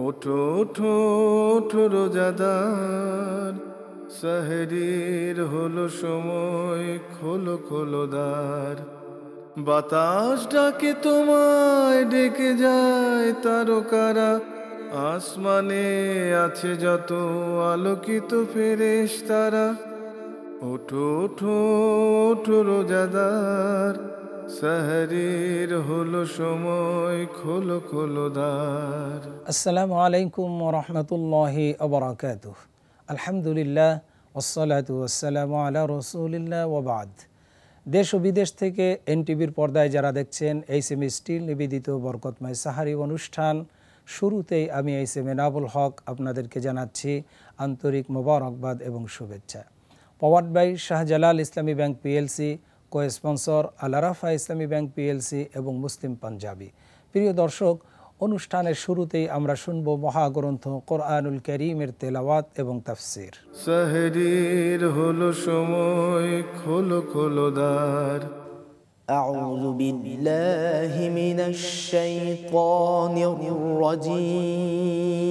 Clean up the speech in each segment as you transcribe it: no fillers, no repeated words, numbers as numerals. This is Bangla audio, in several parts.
ওঠো ওঠো ওঠো রোজাদার, সেহরির হলো সময়, খোলো খোলো দ্বার। বাতাস ডাকে তোমায়, ডেকে যায় তারকারা, আসমানে আছে যত আলোকিত ফেরেশতারা। ওঠো ওঠো ওঠো রোজাদার, সেহরির হলো সময়, খোলো খোলো দ্বার। আসসালামু আলাইকুম ওয়া রাহমাতুল্লাহি ওয়া বারাকাতুহু। আলহামদুলিল্লাহ ওয়াসসালাতু ওয়াসসালামু আলা রাসূলিল্লাহ ওয়া বাদ। দেশ ও বিদেশ থেকে এনটিভির পর্দায় যারা দেখছেন এইচএম স্টিল নিবেদিত বরকতময় সাহারি অনুষ্ঠান শুরুতেই আমি এইচএম এনাবুল হক আপনাদেরকে জানাচ্ছি আন্তরিক মোবারকবাদ এবং শুভেচ্ছা। Powered by Shahjalal Islami bank PLC, co sponsor Al Arafah Islami bank PLC এবং মুসলিম পাঞ্জাবি। প্রিয় দর্শক, অনুষ্ঠানের শুরুতেই আমরা শুনব মহাগ্রন্থ কোরআনুল কারীমের তেলাওয়াত এবং তাফসীর। সেহরির হলো সময়, খোলো খোলো দ্বার। আউযু বিল্লাহি মিনাশ শাইতানির রাজীম।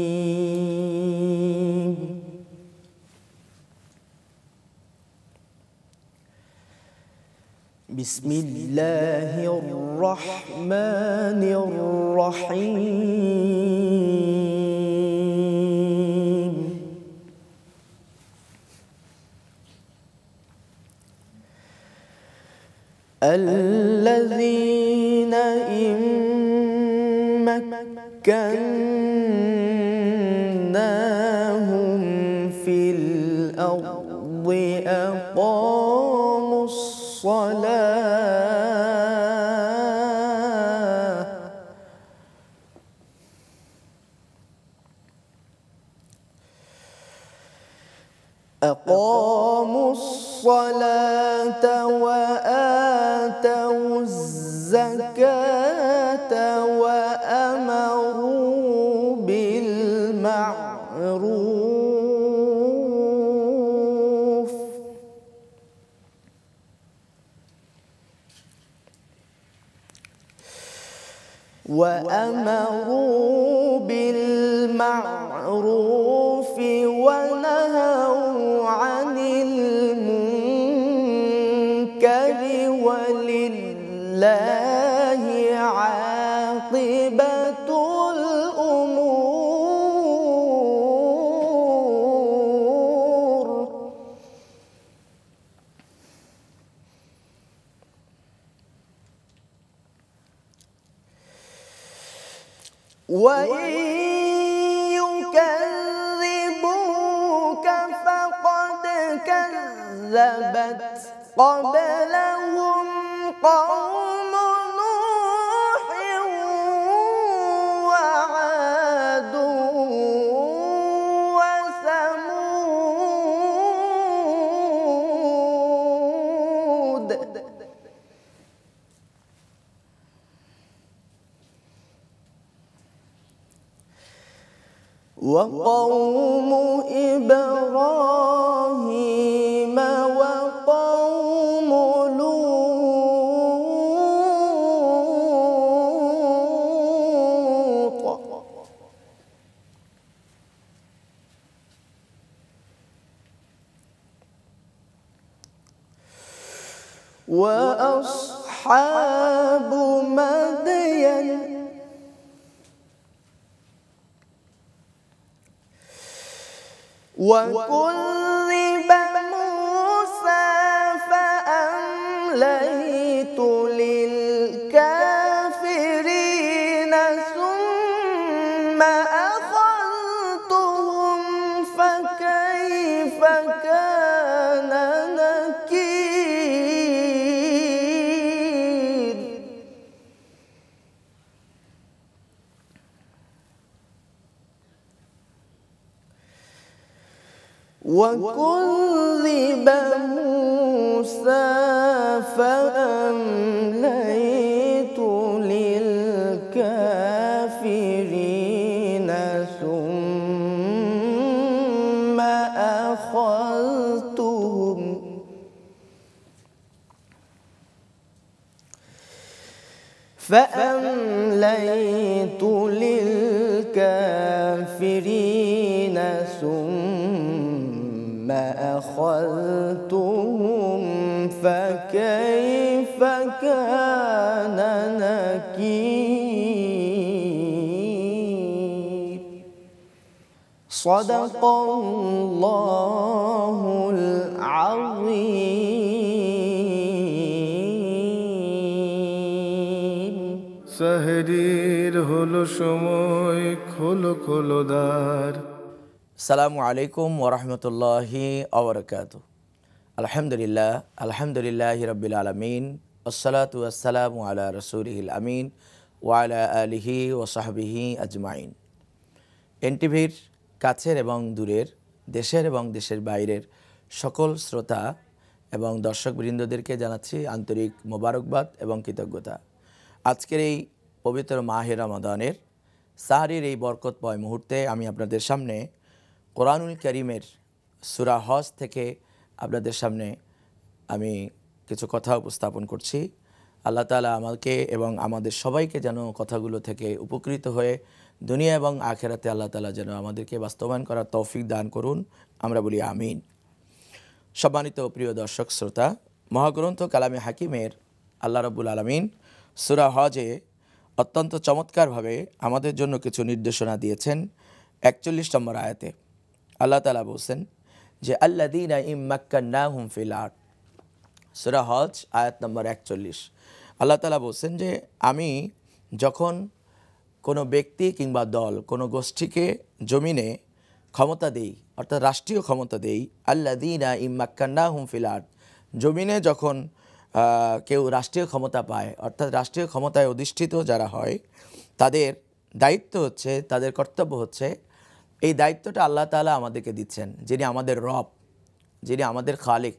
বিসমিল্লাহির রহমানির রহিম। الذين إن مكناهم في الأرض أقاموا الصلاة وآتوا الزكاة وأمروا بالمعروف ونهوا عن المنكر ولله عاقبة الأمور. وإن يكذبوك فقد كذبت قبلهم قوم نوح وعاد وثمود وقوم إبراهيم وقوم لوط وأصحاب مدين وكذب موسى فأمليت للكافرين ثم أخذتهم فكيف كان نكير. وكذب موسى فأمليت للكافرين ثم أخذتهم فأمليت للكافرين الكافرين ثم أخذتهم فكيف كان نكير صدق الله العظيم সাহরির হলো সময়, খোলো খোলো দ্বার। আসসালামু আলাইকুম ওরহমতুল্লাহি ওবরাকাতুহু। আলহামদুলিল্লাহ, আলহামদুলিল্লাহি রাব্বিল আলামিন, ওয়াসসালাতু ওয়াসসালামু আলা রাসূলিহিল আমিন ওয়া আলা আলিহি ওয়া সাহবিহি আজমাইন। এনটিভির কাছের এবং দূরের, দেশের এবং দেশের বাইরের সকল শ্রোতা এবং দর্শকবৃন্দদেরকে জানাচ্ছি আন্তরিক মোবারকবাদ এবং কৃতজ্ঞতা। আজকের এই পবিত্র মাহে রমাদানের সাহরির এই বরকতময় মুহূর্তে আমি আপনাদের সামনে কোরআনুল কারীমের সূরা হজ থেকে আপনাদের সামনে আমি কিছু কথা উপস্থাপন করছি। আল্লাহ তাআলা আমাকে এবং আমাদের সবাইকে যেন কথাগুলো থেকে উপকৃত হয়ে দুনিয়া এবং আখিরাতে আল্লাহ তাআলা যেন আমাদেরকে বাস্তবায়ন করার তৌফিক দান করুন, আমরা বলি আমিন। সম্মানিত প্রিয় দর্শক শ্রোতা, মহাগ্রন্থ কালামে হাকিমের আল্লাহ রাব্বুল আলামিন সূরা হজে অত্যন্ত চমৎকারভাবে আমাদের জন্য কিছু নির্দেশনা দিয়েছেন। ৪১ নম্বর আয়াতে আল্লাহ তাআলা বলছেন যে আল্লাযীনা ইম্মাক্কান্নাহুম ফিল আরদ। সূরা হজ আয়াত নম্বর ৪১। আল্লাহ তাআলা বলছেন যে আমি যখন কোনো ব্যক্তি কিংবা দল, কোনো গোষ্ঠীকে জমিনে ক্ষমতা দেই, অর্থাৎ রাষ্ট্রীয় ক্ষমতা দেই, আল্লাযীনা ইম্মাক্কান্নাহুম ফিল আরদ, জমিনে যখন কেউ রাষ্ট্রীয় ক্ষমতা পায়, অর্থাৎ রাষ্ট্রীয় ক্ষমতায় অধিষ্ঠিত যারা হয়, তাদের দায়িত্ব হচ্ছে, তাদের কর্তব্য হচ্ছে, এই দায়িত্বটা আল্লাহ তাআলা আমাদেরকে দিচ্ছেন, যিনি আমাদের রব, যিনি আমাদের খালিক,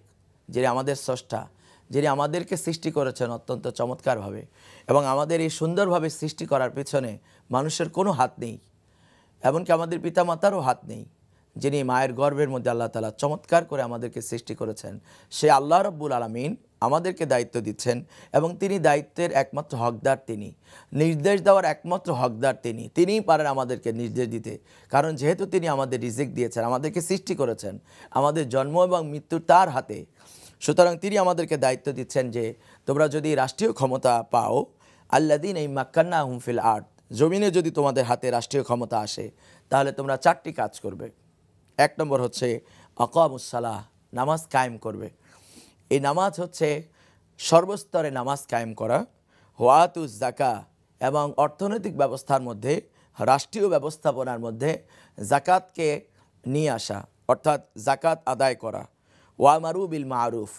যিনি আমাদের স্রষ্টা, যিনি আমাদেরকে সৃষ্টি করেছেন অত্যন্ত চমৎকারভাবে, এবং আমাদের এই সুন্দরভাবে সৃষ্টি করার পেছনে মানুষের কোনো হাত নেই, এমনকি আমাদের পিতামাতারও হাত নেই। যিনি মায়ের গর্ভের মধ্যে আল্লাহ তাআলা চমৎকার করে আমাদেরকে সৃষ্টি করেছেন, সে আল্লাহ রাব্বুল আলামিন আমাদেরকে দায়িত্ব দিচ্ছেন, এবং তিনি দায়িত্বের একমাত্র হকদার, তিনি নির্দেশ দেওয়ার একমাত্র হকদার, তিনিই পারেন আমাদেরকে নির্দেশ দিতে। কারণ যেহেতু তিনি আমাদের রিজিক দিয়েছেন, আমাদেরকে সৃষ্টি করেছেন, আমাদের জন্ম এবং মৃত্যু তার হাতে, সুতরাং তিনি আমাদেরকে দায়িত্ব দিচ্ছেন যে তোমরা যদি রাষ্ট্রীয় ক্ষমতা পাও, আল্লাযীনা ইম্মাক্কান্নাহুম ফিল আরদ, জমিনে যদি তোমাদের হাতে রাষ্ট্রীয় ক্ষমতা আসে, তাহলে তোমরা 4টি কাজ করবে। 1 নম্বর হচ্ছে আকামুস সালাহ, নামাজ কায়েম করবে। এই নামাজ হচ্ছে সর্বস্তরে নামাজ কায়েম করা। ওয়াতুজ যাকা, এবং অর্থনৈতিক ব্যবস্থার মধ্যে, রাষ্ট্রীয় ব্যবস্থাপনার মধ্যে যাকাতকে নিয়ে আসা, অর্থাৎ যাকাত আদায় করা। ওয়ামারু বিল মারুফ,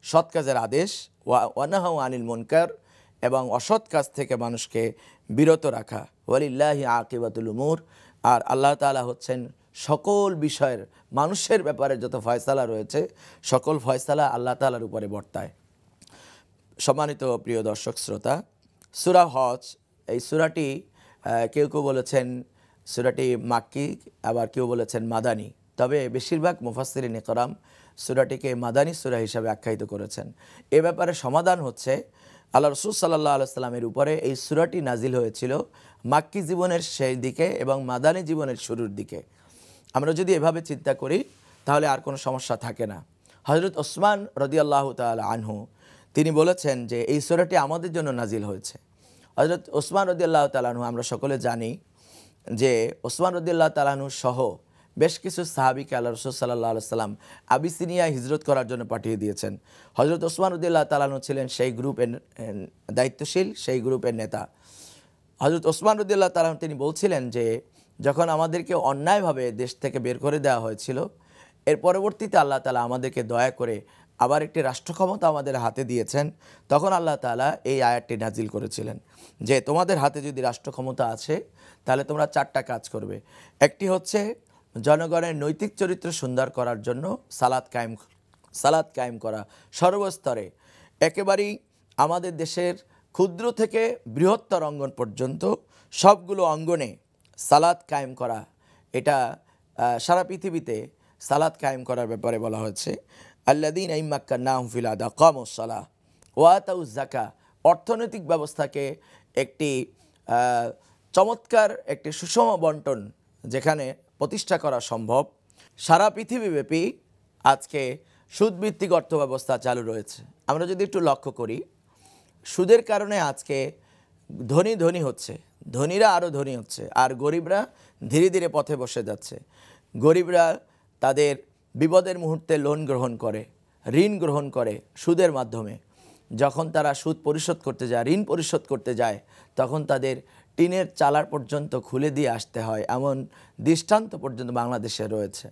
সৎ কাজের আদেশ। ওয়ানাহু আনিল মুনকার, এবং অসৎ কাজ থেকে মানুষকে বিরত রাখা। ওয়ালিল্লাহি আকিবাতুল উমুর, আর আল্লাহ তাআলা হচ্ছেন সকল বিষয়ের, মানুষের ব্যাপারে যত ফয়সালা রয়েছে সকল ফয়সালা আল্লাহ তাআলার উপরে বর্তায়। সম্মানিত প্রিয় দর্শক শ্রোতা, সূরা হজ, এই সূরাটি কেউ কেউ বলেছেন সূরাটি মাক্কি, আবার কেউ বলেছেন মাদানী, তবে বেশিরভাগ মুফাসসিরিন ইকরাম সূরাটিকে মাদানী সূরা হিসাবে আখ্যায়িত করেছেন। এ ব্যাপারে সমাধান হচ্ছে আল্লাহ রাসূল সাল্লাল্লাহু আলাইহি ওয়াসাল্লামের উপরে এই সূরাটি নাজিল হয়েছিল মাক্কি জীবনের শেষ দিকে এবং মাদানী জীবনের শুরুর দিকে। আমরা যদি এভাবে চিন্তা করি তাহলে আর কোনো সমস্যা থাকে না। হযরত ওসমান রাদিয়াল্লাহু তাআলা আনহু তিনি বলেছেন যে এই সূরাটি আমাদের জন্য নাজিল হয়েছে। হযরত ওসমান রাদিয়াল্লাহু তাআলা আনহু, আমরা সকলে জানি যে ওসমান রাদিয়াল্লাহু তাআলা আনহু সহ বেশ কিছু সাহাবীকে আল্লাহ রাসূল সাল্লাল্লাহু আলাইহি ওয়াসাল্লাম আবিসিনিয়ায় হিজরত করার জন্য পাঠিয়ে দিয়েছেন। হযরত ওসমান রাদিয়াল্লাহু তাআলা আনহু ছিলেন সেই গ্রুপের দায়িত্বশীল, সেই গ্রুপের নেতা। হযরত ওসমান রাদিয়াল্লাহু তাআলা তিনি বলছিলেন যে যখন আমাদেরকে অন্যায়ভাবে দেশ থেকে বের করে দেওয়া হয়েছিল, এর পরবর্তীতে আল্লাহ তাআলা আমাদেরকে দয়া করে আবার একটি রাষ্ট্র ক্ষমতা আমাদের হাতে দিয়েছেন, তখন আল্লাহ তাআলা এই আয়াতটি নাজিল করেছিলেন যে তোমাদের হাতে যদি রাষ্ট্র ক্ষমতা আছে তাহলে তোমরা 4টা কাজ করবে। একটি হচ্ছে জনগণের নৈতিক চরিত্র সুন্দর করার জন্য সালাত কায়েম করা সর্বস্তরে, একেবারেই আমাদের দেশের ক্ষুদ্র থেকে বৃহত্তর অঙ্গন পর্যন্ত সবগুলো অঙ্গনে সালাত কায়েম করা। এটা সারা পৃথিবীতে সালাত কায়েম করার ব্যাপারে বলা হয়েছে। আল্লাযীনা ইম্মাক্কান্নাহুম ফিল আরদি আকামুস সালাহ ওয়া আতাউয যাকাহ, অর্থনৈতিক ব্যবস্থাকে একটি চমৎকার একটি সুষম বন্টন যেখানে প্রতিষ্ঠা করা সম্ভব, সারা পৃথিবীব্যাপী আজকে সুদভিত্তিক অর্থ ব্যবস্থা চালু রয়েছে। আমরা যদি একটু লক্ষ্য করি, সুদের কারণে আজকে ধনী ধনী হচ্ছে, ধনীরা আরও ধনী হচ্ছে, আর গরিবরা ধীরে ধীরে পথে বসে যাচ্ছে। গরিবরা তাদের বিপদের মুহূর্তে লোন গ্রহণ করে, ঋণ গ্রহণ করে সুদের মাধ্যমে। যখন তারা সুদ পরিশোধ করতে যায়, ঋণ পরিশোধ করতে যায়, তখন তাদের টিনের চালার পর্যন্ত খুলে দিয়ে আসতে হয়, এমন দৃষ্টান্ত পর্যন্ত বাংলাদেশে রয়েছে।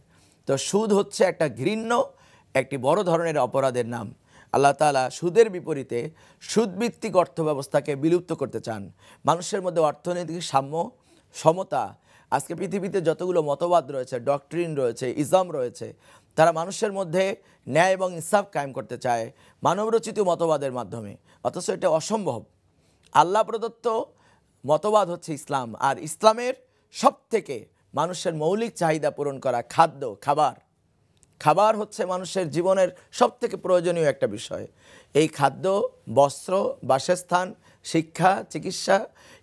তো সুদ হচ্ছে একটা ঘৃণ্য, একটি বড় ধরনের অপরাধের নাম। আল্লাহ তাআলা সুদের বিপরীতে সুদভিত্তিক অর্থ ব্যবস্থাকে বিলুপ্ত করতে চান। মানুষের মধ্যে অর্থনৈতিক সাম্য, সমতা, আজকে পৃথিবীতে যতগুলো মতবাদ রয়েছে, ডক্ট্রিন রয়েছে, ইসলাম রয়েছে, তারা মানুষের মধ্যে ন্যায় এবং ইনসাফ কায়েম করতে চায় মানবরচিত মতবাদের মাধ্যমে, অথচ এটা অসম্ভব। আল্লাহ প্রদত্ত মতবাদ হচ্ছে ইসলাম, আর ইসলামের সবথেকে মানুষের মৌলিক চাহিদা পূরণ করা খাদ্য, খাবার হচ্ছে মানুষের জীবনের সবথেকে প্রয়োজনীয় একটা বিষয়। এই খাদ্য, বস্ত্র, বাসস্থান, শিক্ষা, চিকিৎসা,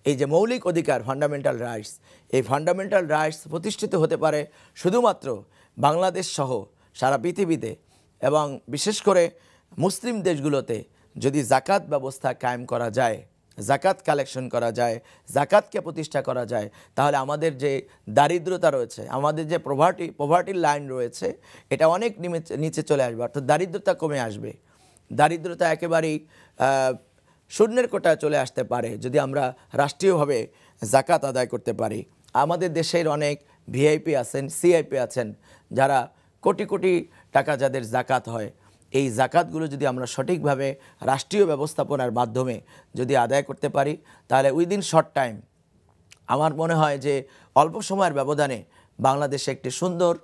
এই যে মৌলিক অধিকার, ফান্ডামেন্টাল রাইটস, এই ফান্ডামেন্টাল রাইটস প্রতিষ্ঠিত হতে পারে শুধুমাত্র বাংলাদেশ সহ সারা পৃথিবীতে, এবং বিশেষ করে মুসলিম দেশগুলোতে যদি জাকাত ব্যবস্থা কায়েম করা যায়, জাকাত কালেকশন করা যায়, জাকাতকে প্রতিষ্ঠা করা যায়, তাহলে আমাদের যে দারিদ্রতা রয়েছে, আমাদের যে পভার্টির লাইন রয়েছে, এটা অনেক নিচে চলে আসবে, অর্থাৎ দারিদ্রতা কমে আসবে। দারিদ্রতা একেবারেই শূন্যের কোটায় চলে আসতে পারে যদি আমরা রাষ্ট্রীয়ভাবে জাকাত আদায় করতে পারি। আমাদের দেশের অনেক ভিআইপি আছেন, সিআইপি আছেন, যারা কোটি কোটি টাকা যাদের জাকাত হয়, এই জাকাতগুলো যদি আমরা সঠিকভাবে রাষ্ট্রীয় ব্যবস্থাপনার মাধ্যমে যদি আদায় করতে পারি, তাহলে উইদিন শর্ট টাইম আমার মনে হয় যে অল্প সময়ের ব্যবধানে বাংলাদেশে একটি সুন্দর,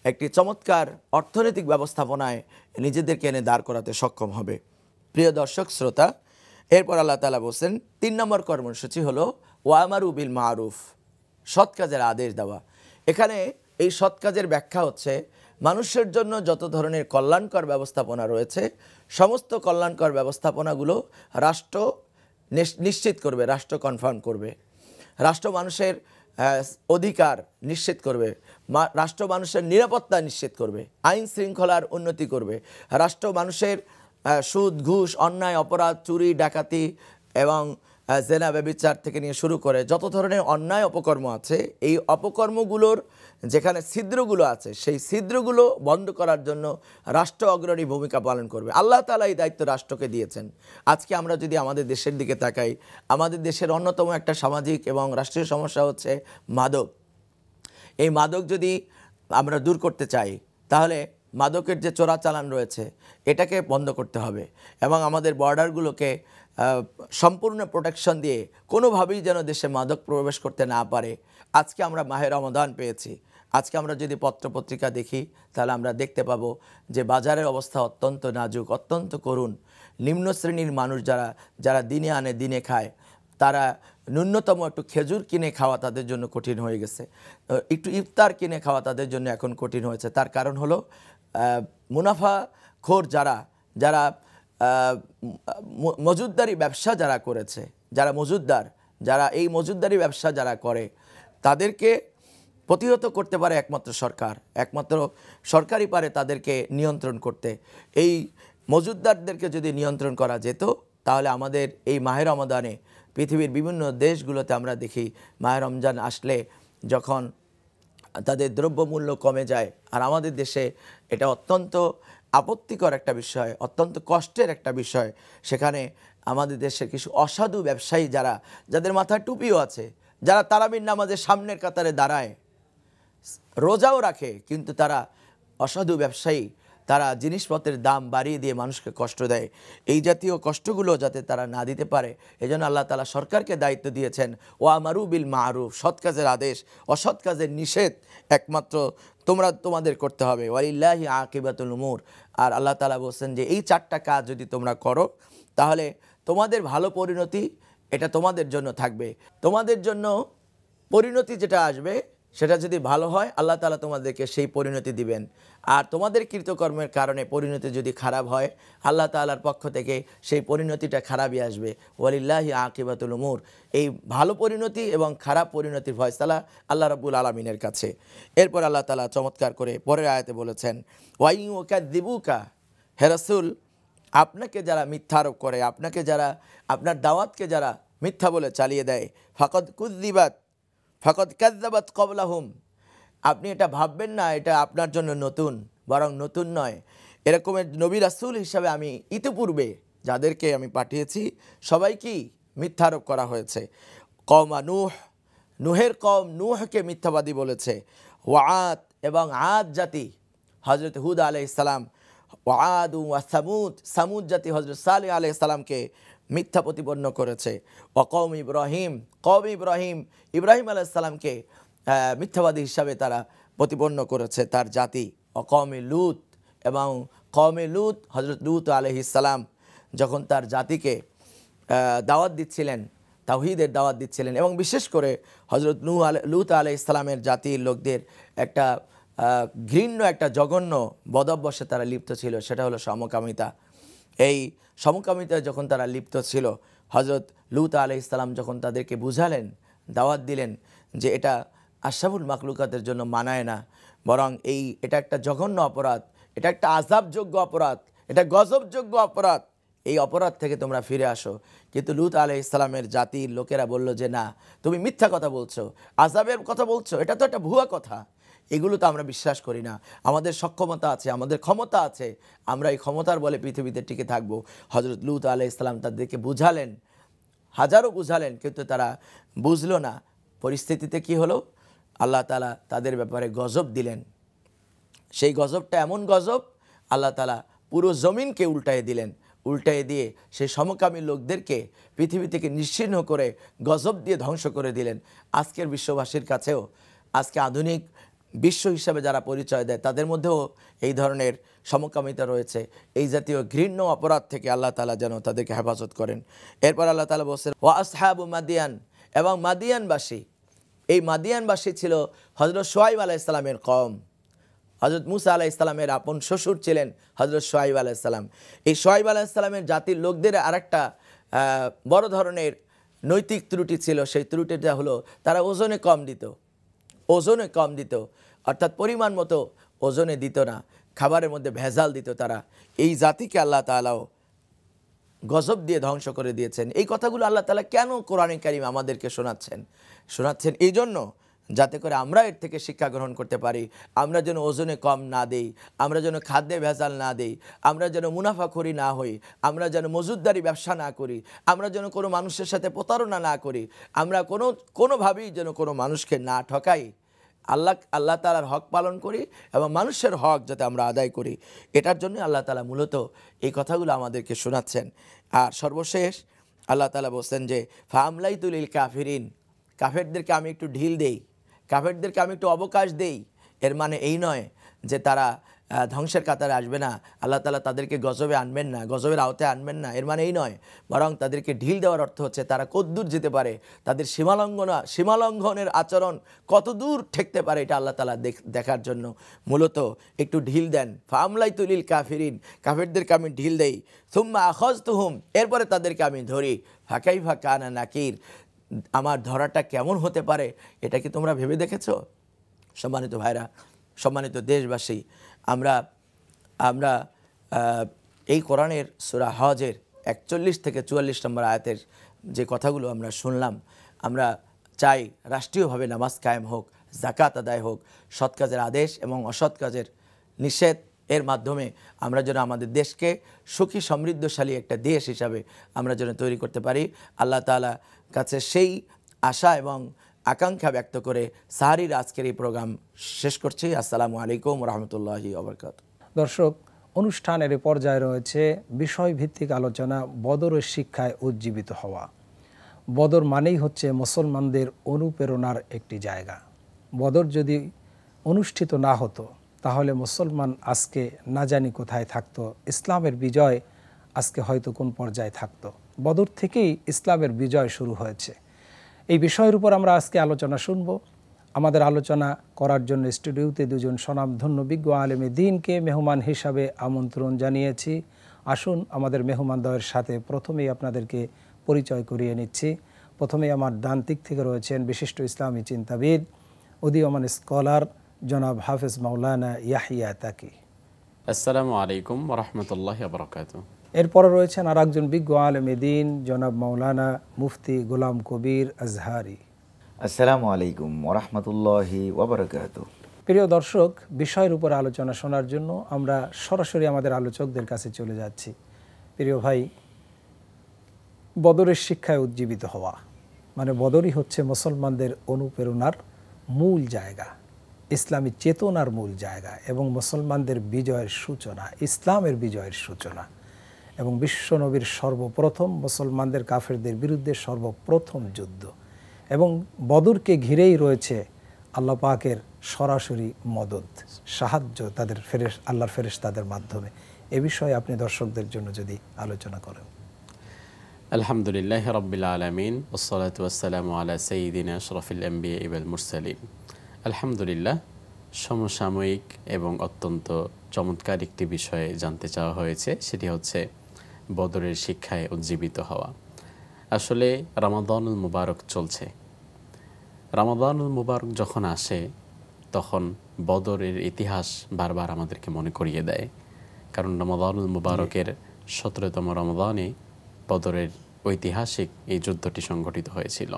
একটি চমৎকার অর্থনৈতিক ব্যবস্থাপনায় নিজেদেরকে এনে দাঁড় করাতে সক্ষম হবে। প্রিয় দর্শক শ্রোতা, এরপর আল্লাহ তাআলা বলছেন ৩ নম্বর কর্মসূচি হলো ওয়ামারু বিল মারুফ, সৎ কাজের আদেশ দেওয়া। এখানে এই সৎ কাজের ব্যাখ্যা হচ্ছে মানুষের জন্য যত ধরনের কল্যাণকর ব্যবস্থাপনা রয়েছে, সমস্ত কল্যাণকর ব্যবস্থাপনাগুলো রাষ্ট্র নিশ্চিত করবে, রাষ্ট্র কনফার্ম করবে, রাষ্ট্র মানুষের অধিকার নিশ্চিত করবে, রাষ্ট্র মানুষের নিরাপত্তা নিশ্চিত করবে, আইন শৃঙ্খলার উন্নতি করবে, রাষ্ট্র মানুষের সুদ, ঘুষ, অন্যায়, অপরাধ, চুরি, ডাকাতি এবং জেনা, ব্যভিচার থেকে নিয়ে শুরু করে যত ধরনের অন্যায় অপকর্ম আছে, এই অপকর্মগুলোর যেখানে ছিদ্রগুলো আছে, সেই ছিদ্রগুলো বন্ধ করার জন্য রাষ্ট্র অগ্রণী ভূমিকা পালন করবে। আল্লাহ তাআলা এই দায়িত্ব রাষ্ট্রকে দিয়েছেন। আজকে আমরা যদি আমাদের দেশের দিকে তাকাই, আমাদের দেশের অন্যতম একটা সামাজিক এবং রাষ্ট্রীয় সমস্যা হচ্ছে মাদক। এই মাদক যদি আমরা দূর করতে চাই, তাহলে মাদকের যে চোরাচালান রয়েছে এটাকে বন্ধ করতে হবে, এবং আমাদের বর্ডারগুলোকে সম্পূর্ণ প্রোটেকশন দিয়ে কোনোভাবেই যেন দেশে মাদক প্রবেশ করতে না পারে। আজকে আমরা মাহে রমাদান পেয়েছি, আজকে আমরা যদি পত্রপত্রিকা দেখি তাহলে আমরা দেখতে পাবো যে বাজারের অবস্থা অত্যন্ত নাজুক, অত্যন্ত করুণ। নিম্ন শ্রেণীর মানুষ যারা দিনে আনে দিনে খায়, তারা ন্যূনতম একটু খেজুর কিনে খাওয়া তাদের জন্য কঠিন হয়ে গেছে, একটু ইফতার কিনে খাওয়া তাদের জন্য এখন কঠিন হয়েছে। তার কারণ হলো মুনাফাখোর যারা মজুদদারি ব্যবসা যারা করেছে, যারা এই মজুদদারি ব্যবসা যারা করে, তাদেরকে প্রতিহত করতে পারে একমাত্র সরকারই পারে তাদেরকে নিয়ন্ত্রণ করতে। এই মজুদদারদেরকে যদি নিয়ন্ত্রণ করা যেত, তাহলে আমাদের এই মাহে রমাদানে পৃথিবীর বিভিন্ন দেশগুলোতে আমরা দেখি মাহে রমজান আসলে যখন তাদের দ্রব্যমূল্য কমে যায়, আর আমাদের দেশে এটা অত্যন্ত আপত্তিকর একটা বিষয়, অত্যন্ত কষ্টের একটা বিষয়। সেখানে আমাদের দেশের কিছু অসাধু ব্যবসায়ী যাদের মাথায় টুপিও আছে, যারা তারাবির নামাজের সামনের কাতারে দাঁড়ায়, রোজাও রাখে, কিন্তু তারা অসাধু ব্যবসায়ী, তারা জিনিসপত্রের দাম বাড়িয়ে দিয়ে মানুষকে কষ্ট দেয়। এই জাতীয় কষ্টগুলো যাতে তারা না দিতে পারে, এজন্য আল্লাহ তাআলা সরকারকে দায়িত্ব দিয়েছেন ওয়ামারু বিল মারুফ, সৎ কাজের আদেশ, অসৎ কাজের নিষেধ একমাত্র তোমাদের করতে হবে। ওয়ালিল্লাহি আকিবাতুল উমুর। আর আল্লাহ তাআলা বলছেন যে এই 4টা কাজ যদি তোমরা করো, তাহলে তোমাদের ভালো পরিণতি এটা তোমাদের জন্য থাকবে। তোমাদের জন্য পরিণতি যেটা আসবে সেটা যদি ভালো হয় আল্লাহ তাআলা তোমাদেরকে সেই পরিণতি দিবেন। আর তোমাদের কৃতকর্মের কারণে পরিণতি যদি খারাপ হয় আল্লাহ তাআলার পক্ষ থেকে সেই পরিণতিটা খারাপই আসবে। ওয়ালিল্লাহি আকিবাতুল উমুর, এই ভালো পরিণতি এবং খারাপ পরিণতির ফয়সালা আল্লাহ রাব্বুল আলামিনের কাছে। এরপর আল্লাহ তাআলা চমৎকার করে পরের আয়াতে বলেছেন, ওয়াইউকাযযিবুকা, হে রাসূল আপনাকে যারা মিথ্যা আরোপ করে, আপনাকে যারা আপনার দাওয়াতকে যারা মিথ্যা বলে চালিয়ে দেয়, ফাকাদ কাযযাবাত ক্বাবলাহুম, আপনি এটা ভাববেন না এটা আপনার জন্য নতুন, বরং নতুন নয়, এরকমের নবী রাসূল হিসাবে আমি ইতিপূর্বে যাদেরকে আমি পাঠিয়েছি সবাইকেই মিথ্যা আরোপ করা হয়েছে। কওমা নূহ, নূহের কওম নূহকে মিথ্যাবাদী বলেছে। ওয়াআদ, এবং আদ জাতি হযরত হুদ আলাইহিস সালাম, ওয়াআদ ওয়া সামুদ, সামুদ জাতি হযরত সালেহ আলাইহিস সালামকে মিথ্যা প্রতিপন্ন করেছে। ওয়া কওম ইব্রাহিম, কওম ইব্রাহিম, ইব্রাহিম আলাইহিস সালামকে মিথ্যাবাদী হিসাবে তারা প্রতিপন্ন করেছে তার জাতি। ওয়া কওমে লূত, এবং কওমে লূত হযরত লূত আলাইহিস সালাম যখন তার জাতিকে দাওয়াত দিচ্ছিলেন, তাওহীদের দাওয়াত দিচ্ছিলেন, এবং বিশেষ করে হযরত লূত আলাইহিস সালামের জাতির লোকদের একটা ঘৃণ্য একটা জঘন্য বদভ্যাসে তারা লিপ্ত ছিল, সেটা হলো সমকামিতা। এই সমকামিতায় যখন তারা লিপ্ত ছিল হযরত লূত আলাইহিস সালাম যখন তাদেরকে বুঝালেন, দাওয়াত দিলেন যে এটা আশরাফুল মাখলুকাতের জন্য মানায় না, বরং এটা একটা জঘন্য অপরাধ, এটা একটা আযাবযোগ্য অপরাধ, এটা গজবযোগ্য অপরাধ, এই অপরাধ থেকে তোমরা ফিরে আসো। কিন্তু লূত আলাইহিস সালামের জাতির লোকেরা বলল যে না, তুমি মিথ্যা কথা বলছো, আযাবের কথা বলছো, এটা তো একটা ভুয়া কথা, এগুলো তো আমরা বিশ্বাস করি না, আমাদের সক্ষমতা আছে, আমাদের ক্ষমতা আছে, আমরা এই ক্ষমতার বলে পৃথিবীতে টিকে থাকবো। হযরত লূত আলাইহিস সালাম তাদেরকে বুঝালেন, হাজারো বুঝালেন, কিন্তু তারা বুঝলো না। পরিস্থিতিতে কি হলো, আল্লাহ তাআলা তাদের ব্যাপারে গজব দিলেন। সেই গজবটা এমন গজব, আল্লাহ তাআলা পুরো জমিনকে উল্টায়ে দিলেন, উল্টায়ে দিয়ে সেই সমকামী লোকদেরকে পৃথিবী থেকে নিশ্চিহ্ন করে গজব দিয়ে ধ্বংস করে দিলেন। আজকের বিশ্ববাসীর কাছেও, আজকে আধুনিক বিশ্ব হিসাবে যারা পরিচয় দেয় তাদের মধ্যেও এই ধরনের সমকামিতা রয়েছে। এই জাতীয় ঘৃণ্য অপরাধ থেকে আল্লাহ তাআলা যেন তাদেরকে হেফাজত করেন। এরপর আল্লাহ তাআলা বলছেন, ওয়া আসহাবু মাদিয়ান, এবং মাদিয়ানবাসী, এই মাদিয়ানবাসী ছিল হযরত শুআয়ব আলাইহিস সালামের কওম। হযরত মুসা আলাইহিস সালামের আপন শ্বশুর ছিলেন হযরত শুআয়ব আলাইহিস সালাম। এই শুআয়ব আলাইহিস সালামের জাতির লোকদের আরেকটা বড় ধরনের নৈতিক ত্রুটি ছিল। সেই ত্রুটিটা হলো তারা ওজনে কম দিত, অর্থাৎ পরিমাণ মতো ওজনে দিত না, খাবারের মধ্যে ভেজাল দিত তারা। এই জাতিকে আল্লাহ তাআলাও গজব দিয়ে ধ্বংস করে দিয়েছেন। এই কথাগুলো আল্লাহ তাআলা কেন কোরআনে কারীম আমাদেরকে শোনাচ্ছেন এই জন্য, যাতে করে আমরা এর থেকে শিক্ষা গ্রহণ করতে পারি, আমরা যেন ওজনে কম না দেই, আমরা যেন খাদ্যে ভেজাল না দেই, আমরা যেন মুনাফাখোরি না হই, আমরা যেন মজুদদারি ব্যবসা না করি, আমরা যেন কোনো মানুষের সাথে প্রতারণা না করি, আমরা কোনোভাবেই যেন কোনো মানুষকে না ঠকাই, আল্লাহ তাআলার হক পালন করি এবং মানুষের হক যাতে আমরা আদায় করি। এটার জন্য আল্লাহ তাআলা মূলত এই কথাগুলো আমাদেরকে শোনাচ্ছেন। আর সর্বশেষ আল্লাহ তাআলা বলছেন যে ফাআমলাইতু লিল কাফিরিন, কাফেরদেরকে আমি একটু ঢিল দেই, কাফেরদেরকে আমি একটু অবকাশ দেই। এর মানে এই নয় যে তারা ধ্বংসের কাতারে আসবে না, আল্লাহ তাআলা তাদেরকে গজবে আনবেন না, গজবের আওতায় আনবেন না, এর মানে এই নয়, বরং তাদেরকে ঢিল দেওয়ার অর্থ হচ্ছে তারা কতদূর যেতে পারে, তাদের সীমালঙ্ঘনের আচরণ কতদূর ঠেকতে পারে, এটা আল্লাহ তাআলা দেখার জন্য মূলত একটু ঢিল দেন। ফাআমলাইতু লিল কাফিরিন, কাফেরদেরকে আমি ঢিল দেই। সুম্মা আখাযতুহুম, এরপরে তাদেরকে আমি ধরি। ফাকাইফা কানা নাকির, আমার ধরাটা কেমন হতে পারে এটা কি তোমরা ভেবে দেখেছো? সম্মানিত ভাইরা, সম্মানিত দেশবাসী, আমরা এই কোরআনের সূরা হজের 41 থেকে 44 নম্বর আয়াতের যে কথাগুলো আমরা শুনলাম, আমরা চাই রাষ্ট্রীয়ভাবে নামাজ কায়েম হোক, যাকাত আদায় হোক, সৎ কাজের আদেশ এবং অসৎ কাজের নিষেধ, এর মাধ্যমে আমরা যেন আমাদের দেশকে সুখী সমৃদ্ধশালী একটা দেশ হিসাবে আমরা যেন তৈরি করতে পারি। আল্লাহ তাআলা কাছে সেই আশা এবং আকাঙ্ক্ষা ব্যক্ত করে সাহারির আজকের এই প্রোগ্রাম শেষ করছি। আসসালামু আলাইকুম রাহমাতুল্লাহি ওয়া বারাকাতুহু। দর্শক, অনুষ্ঠানের পর্যায়ে রয়েছে বিষয়ভিত্তিক আলোচনা, বদরের শিক্ষায় উজ্জীবিত হওয়া। বদর মানেই হচ্ছে মুসলমানদের অনুপ্রেরণার একটি জায়গা। বদর যদি অনুষ্ঠিত না হতো তাহলে মুসলমান আজকে না জানি কোথায় থাকতো, ইসলামের বিজয় আজকে হয়তো কোন পর্যায়ে থাকতো। বদর থেকেই ইসলামের বিজয় শুরু হয়েছে। এই বিষয়ের উপর আমরা আজকে আলোচনা শুনব। আমাদের আলোচনা করার জন্য স্টুডিওতে দুজন স্বনামধন্য বিজ্ঞ আলেমে দ্বীনকে মেহমান হিসাবে আমন্ত্রণ জানিয়েছি। আসুন আমাদের মেহমানদ্বয়ের সাথে প্রথমেই আপনাদেরকে পরিচয় করিয়ে নিচ্ছি। প্রথমেই আমার ডান দিক থেকে রয়েছেন বিশিষ্ট ইসলামী চিন্তাবিদ, উদীয়মান স্কলার জনাব হাফেজ মাওলানা ইয়াহিয়া তাকি। আসসালামু আলাইকুম ওয়া রাহমাতুল্লাহি ওয়া বারাকাতুহু। এরপরে রয়েছেন আর একজন বিজ্ঞ আলেমে দ্বীন জনাব মাওলানা মুফতি গোলাম কবির আজহারি। আসসালামু আলাইকুম ওয়া রাহমাতুল্লাহি ওয়া বারাকাতুহু। প্রিয় দর্শক, বিষয়ের উপর আলোচনা শোনার জন্য আমরা সরাসরি আমাদের আলোচকদের কাছে চলে যাচ্ছি। প্রিয় ভাই, বদরের শিক্ষায় উজ্জীবিত হওয়া মানে বদরই হচ্ছে মুসলমানদের অনুপ্রেরণার মূল জায়গা, ইসলামী চেতনার মূল জায়গা এবং মুসলমানদের বিজয়ের সূচনা, ইসলামের বিজয়ের সূচনা এবং বিশ্বনবীর সর্বপ্রথম মুসলমানদের কাফেরদের বিরুদ্ধে সর্বপ্রথম যুদ্ধ এবং বদরকে ঘিরেই রয়েছে আল্লাহ পাকের সরাসরি মদদ, সাহায্য তাদের আল্লাহর ফেরেশতাদের মাধ্যমে। এ বিষয়ে আপনি দর্শকদের জন্য যদি আলোচনা করেন। আলহামদুলিল্লাহ রাব্বিল আলামিন ওয়াসসালাতু ওয়াসসালামু আলা সাইয়্যিদিনা আশরাফিল আম্বিয়া ওয়াল মুরসালিন। আলহামদুলিল্লাহ, সমসাময়িক এবং অত্যন্ত চমৎকার একটি বিষয়ে জানতে চাওয়া হয়েছে, সেটি হচ্ছে বদরের শিক্ষায় উজ্জীবিত হওয়া। আসলে রমাদানুল মুবারক চলছে। রমাদানুল মুবারক যখন আসে তখন বদরের ইতিহাস বারবার আমাদেরকে মনে করিয়ে দেয়, কারণ রমাদানুল মুবারকের 17তম রমাদানে বদরের ঐতিহাসিক এই যুদ্ধটি সংঘটিত হয়েছিল।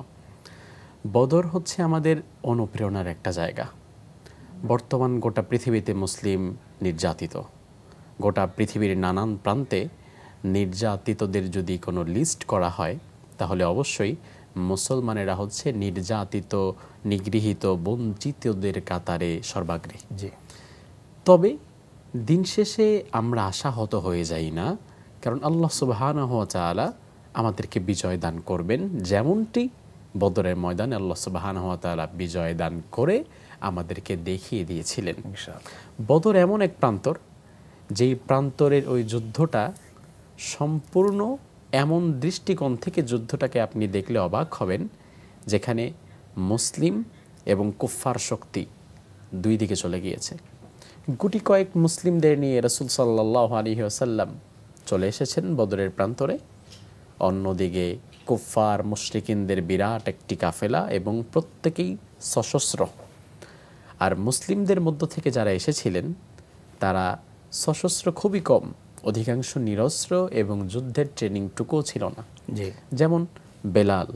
বদর হচ্ছে আমাদের অনুপ্রেরণার একটা জায়গা। বর্তমান গোটা পৃথিবীতে মুসলিম নির্যাতিত, গোটা পৃথিবীর নানান প্রান্তে নির্যাতিতদের যদি কোনো লিস্ট করা হয় তাহলে অবশ্যই মুসলমানেরা হচ্ছে নির্যাতিত, নিগৃহীত, বঞ্চিতদের কাতারে সর্বাগ্রে। তবে দিন শেষে আমরা আশাহত হয়ে যাই না, কারণ আল্লাহ সুবহানাহু ওয়া তাআলা আমাদেরকে বিজয় দান করবেন, যেমনটি বদরের ময়দানে আল্লাহ সুবহানাহু ওয়া তাআলা বিজয় দান করে আমাদেরকে দেখিয়ে দিয়েছিলেন। বদর এমন এক প্রান্তর, যেই প্রান্তরের ওই যুদ্ধটা সম্পূর্ণ এমন দৃষ্টিকোণ থেকে যুদ্ধটাকে আপনি দেখলে অবাক হবেন, যেখানে মুসলিম এবং কুফফার শক্তি দুই দিকে চলে গিয়েছে। গুটি কয়েক মুসলিমদের নিয়ে রাসূল সাল্লাল্লাহু আলাইহি ওয়াসাল্লাম চলে এসেছেন বদরের প্রান্তরে, অন্যদিকে কুফফার মুশরিকিনদের বিরাট একটি কাফেলা এবং প্রত্যেকেই সশস্ত্র। আর মুসলিমদের মধ্য থেকে যারা এসেছিলেন তারা সশস্ত্র খুবই কম, অধিকাংশ নিরস্ত্র এবং যুদ্ধের ট্রেনিংটুকুও ছিল না। যেমন বেলাল,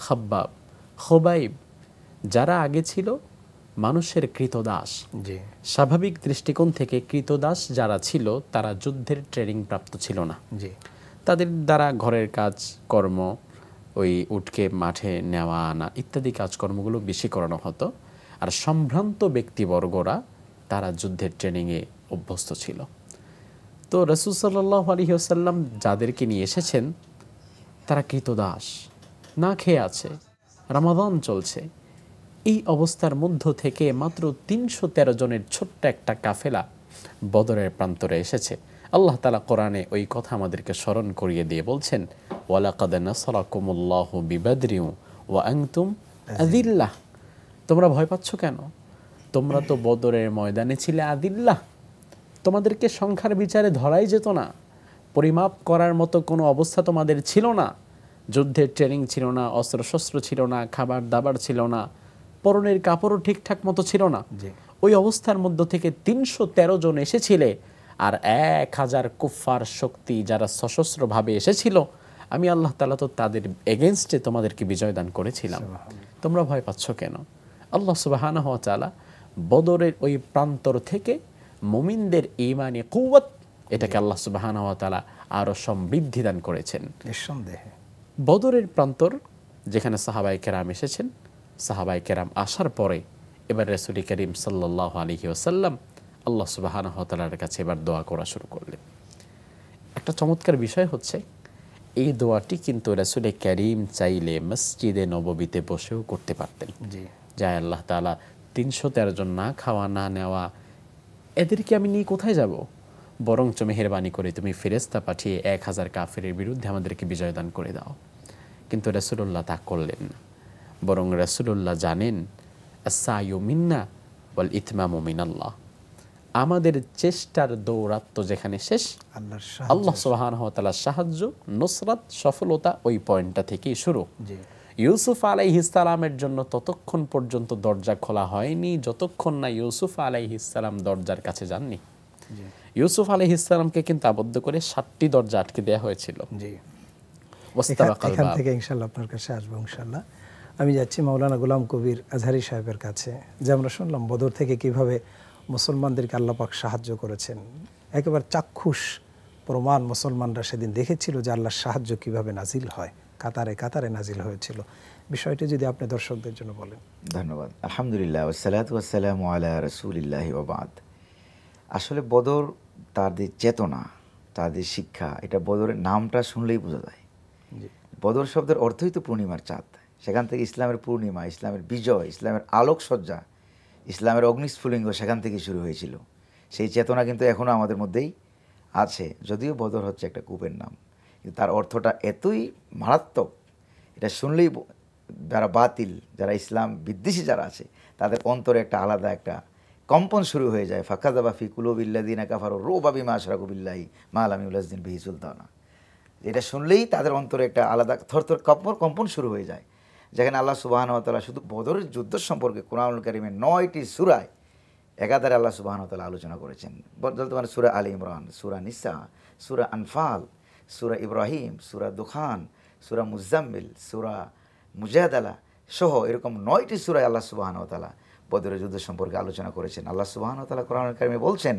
খাব্বাব, খুবাইব, যারা আগে ছিল মানুষের কৃতদাস। স্বাভাবিক দৃষ্টিকোণ থেকে কৃতদাস যারা ছিল তারা যুদ্ধের ট্রেনিং প্রাপ্ত ছিল না। তাদের দ্বারা ঘরের কাজ কর্ম, ওই উটকে মাঠে নেওয়া আনা ইত্যাদি কাজকর্মগুলো বেশি করানো হতো। আর সম্ভ্রান্ত ব্যক্তিবর্গরা তারা যুদ্ধের ট্রেনিংয়ে অভ্যস্ত ছিল। তো রাসূল সাল্লাল্লাহু আলাইহি ওয়াসাল্লাম যাদেরকে নিয়ে এসেছেন তারা কৃতদাস, না খেয়ে আছে, রমাদান চলছে। এই অবস্থার মধ্য থেকে মাত্র ৩১৩ জনের ছোট্ট একটা কাফেলা বদরের প্রান্তরে এসেছে। আল্লাহ তাআলা কোরআনে ওই কথা আমাদেরকে স্মরণ করিয়ে দিয়ে বলছেন, ওয়ালাকাদ নাসারাকুমুল্লাহু বিবাদরিন ওয়া আনতুম আযিল্লাহ। তোমরা ভয় পাচ্ছ কেন? তোমরা তো বদরের ময়দানে ছিলে আদিল্লাহ, তোমাদেরকে সংখ্যার বিচারে ধরাই যেত না, পরিমাপ করার মতো কোনো অবস্থা তোমাদের ছিল না, যুদ্ধের ট্রেনিং ছিল না, অস্ত্রশস্ত্র ছিল না, খাবার দাবার ছিল না, পরনের কাপড়ও ঠিকঠাক মতো ছিল না। ওই অবস্থার মধ্য থেকে ৩১৩ জন এসেছিলে, আর ১,০০০ কুফফার শক্তি যারা সশস্ত্রভাবে এসেছিল, আমি আল্লাহ তাআলা তো তাদের এগেনস্টে তোমাদেরকে বিজয় দান করেছিলাম। তোমরা ভয় পাচ্ছ কেন? আল্লাহ সুবহানাহু ওয়া তাআলা বদরের ওই প্রান্তর থেকে মুমিনদের ঈমানি কুওয়াত, এটাকে আল্লাহ সুবহানাহু ওয়া তাআলা আরো সমৃদ্ধি দান করেছেন। নিঃসন্দেহে বদরের প্রান্তর যেখানে সাহাবায়ে কেরাম এসেছেন, সাহাবায়ে কেরাম আসার পরে এবার রাসূল করিম সাল্লাল্লাহু আলাইহি ওয়াসাল্লাম আল্লাহ সুবহানাহু ওয়া তাআলার কাছে এবার দোয়া করা শুরু করলেন। একটা চমৎকার বিষয় হচ্ছে, এই দোয়াটি কিন্তু রাসূল করিম চাইলে মসজিদে নববীতে বসেও করতে পারতেন। যে আল্লাহ তাআলা ৩১৩ জন না খাওয়া না নেওয়া, এদেরকে আমি নিয়ে কোথায় যাব? বরঞ্চ মেহেরবানি করে তুমি ফেরেশতা পাঠিয়ে ১,০০০ কাফেরের বিরুদ্ধে আমাদেরকে বিজয় দান করে দাও। কিন্তু রাসূলুল্লাহ তা করলেন না, বরং রাসূলুল্লাহ জানেন আস-সায়ু মিন্না ওয়াল ইতমামু মিনাল্লাহ। আমাদের চেষ্টার দৌরাত্ম যেখানে শেষ, আল্লাহর আল্লাহ সুবহানাহু ওয়া তাআলার সাহায্য, নুসরাত, সফলতা ওই পয়েন্টটা থেকেই শুরু। ইউসুফ আলাইহিস সালামের জন্য ততক্ষণ পর্যন্ত দরজা খোলা হয়নি যতক্ষণ না ইউসুফ আলাইহিস সালাম দরজার কাছে যাননি। ইউসুফ আলাইহিস সালামকে কিন্তু আবদ্ধ করে 7টি দরজা আটকে দেওয়া হয়েছিল। জি, ওয়াস্তাবাকাল এখান বাব। থেকে ইনশাআল্লাহ আপনার কাছে আসবো ইনশাআল্লাহ। আমি যাচ্ছি মাওলানা গোলাম কবির আজহারী সাহেবের কাছে। যে আমরা শুনলাম বদর থেকে কিভাবে মুসলমানদেরকে আল্লাহ পাক সাহায্য করেছেন, একেবারে চাক্ষুষ প্রমাণ মুসলমানরা সেদিন দেখেছিল যে আল্লাহর সাহায্য কিভাবে নাজিল হয়, কাতারে কাতারে নাজিল হয়েছিল। বিষয়টি যদি আপনি দর্শকদের জন্য বলেন। ধন্যবাদ। আলহামদুলিল্লাহ, ওয়াসসালাতু ওয়াসসালামু আলা রাসূলিল্লাহি ওয়া বাদ। আসলে বদর, তাদের চেতনা, তাদের শিক্ষা, এটা বদরের নামটা শুনলেই বোঝা যায়। বদর শব্দের অর্থই তো পূর্ণিমার চাঁদ। সেখান থেকে ইসলামের পূর্ণিমা, ইসলামের বিজয়, ইসলামের আলোকসজ্জা, ইসলামের অগ্নিস্ফুলিঙ্গ সেখান থেকে শুরু হয়েছিল। সেই চেতনা কিন্তু এখনও আমাদের মধ্যেই আছে, যদিও বদর হচ্ছে একটা কূপের নাম, কিন্তু তার অর্থটা এতই মারাত্মক, এটা শুনলেই যারা বাতিল, যারা ইসলাম বিদ্বেষী যারা আছে, তাদের অন্তরে একটা আলাদা একটা কম্পন শুরু হয়ে যায়। ফাকাযাবা ফি কুলুবিল্লাযিনা কাফারু রুবা বিমা আশরাকু বিল্লাহি মা লাম ইউনাজ্জিল বিহি সুলতানা। এটা শুনলেই তাদের অন্তরে একটা আলাদা থরথর কম্পন শুরু হয়ে যায়। যেখানে আল্লাহ সুবহানাহু ওয়া তাআলা শুধু বদরের যুদ্ধ সম্পর্কে কুরআনুল কারীমে 9টি সূরায় একাধারে আল্লাহ সুবহানাহু ওয়া তাআলা আলোচনা করেছেন। বলতে সূরা আলী ইমরান, সূরা নিসা, সূরা আনফাল, সূরা ইব্রাহিম, সূরা দুখান, সূরা মুজাম্মিল, সূরা মুজাদালা সহ এরকম 9টি সূরায় আল্লাহ সুবহানাহু ওয়া তাআলা বদরের যুদ্ধ সম্পর্কে আলোচনা করেছেন। আল্লাহ সুবহানাহু ওয়া তাআলা কুরআনুল কারীমে বলছেন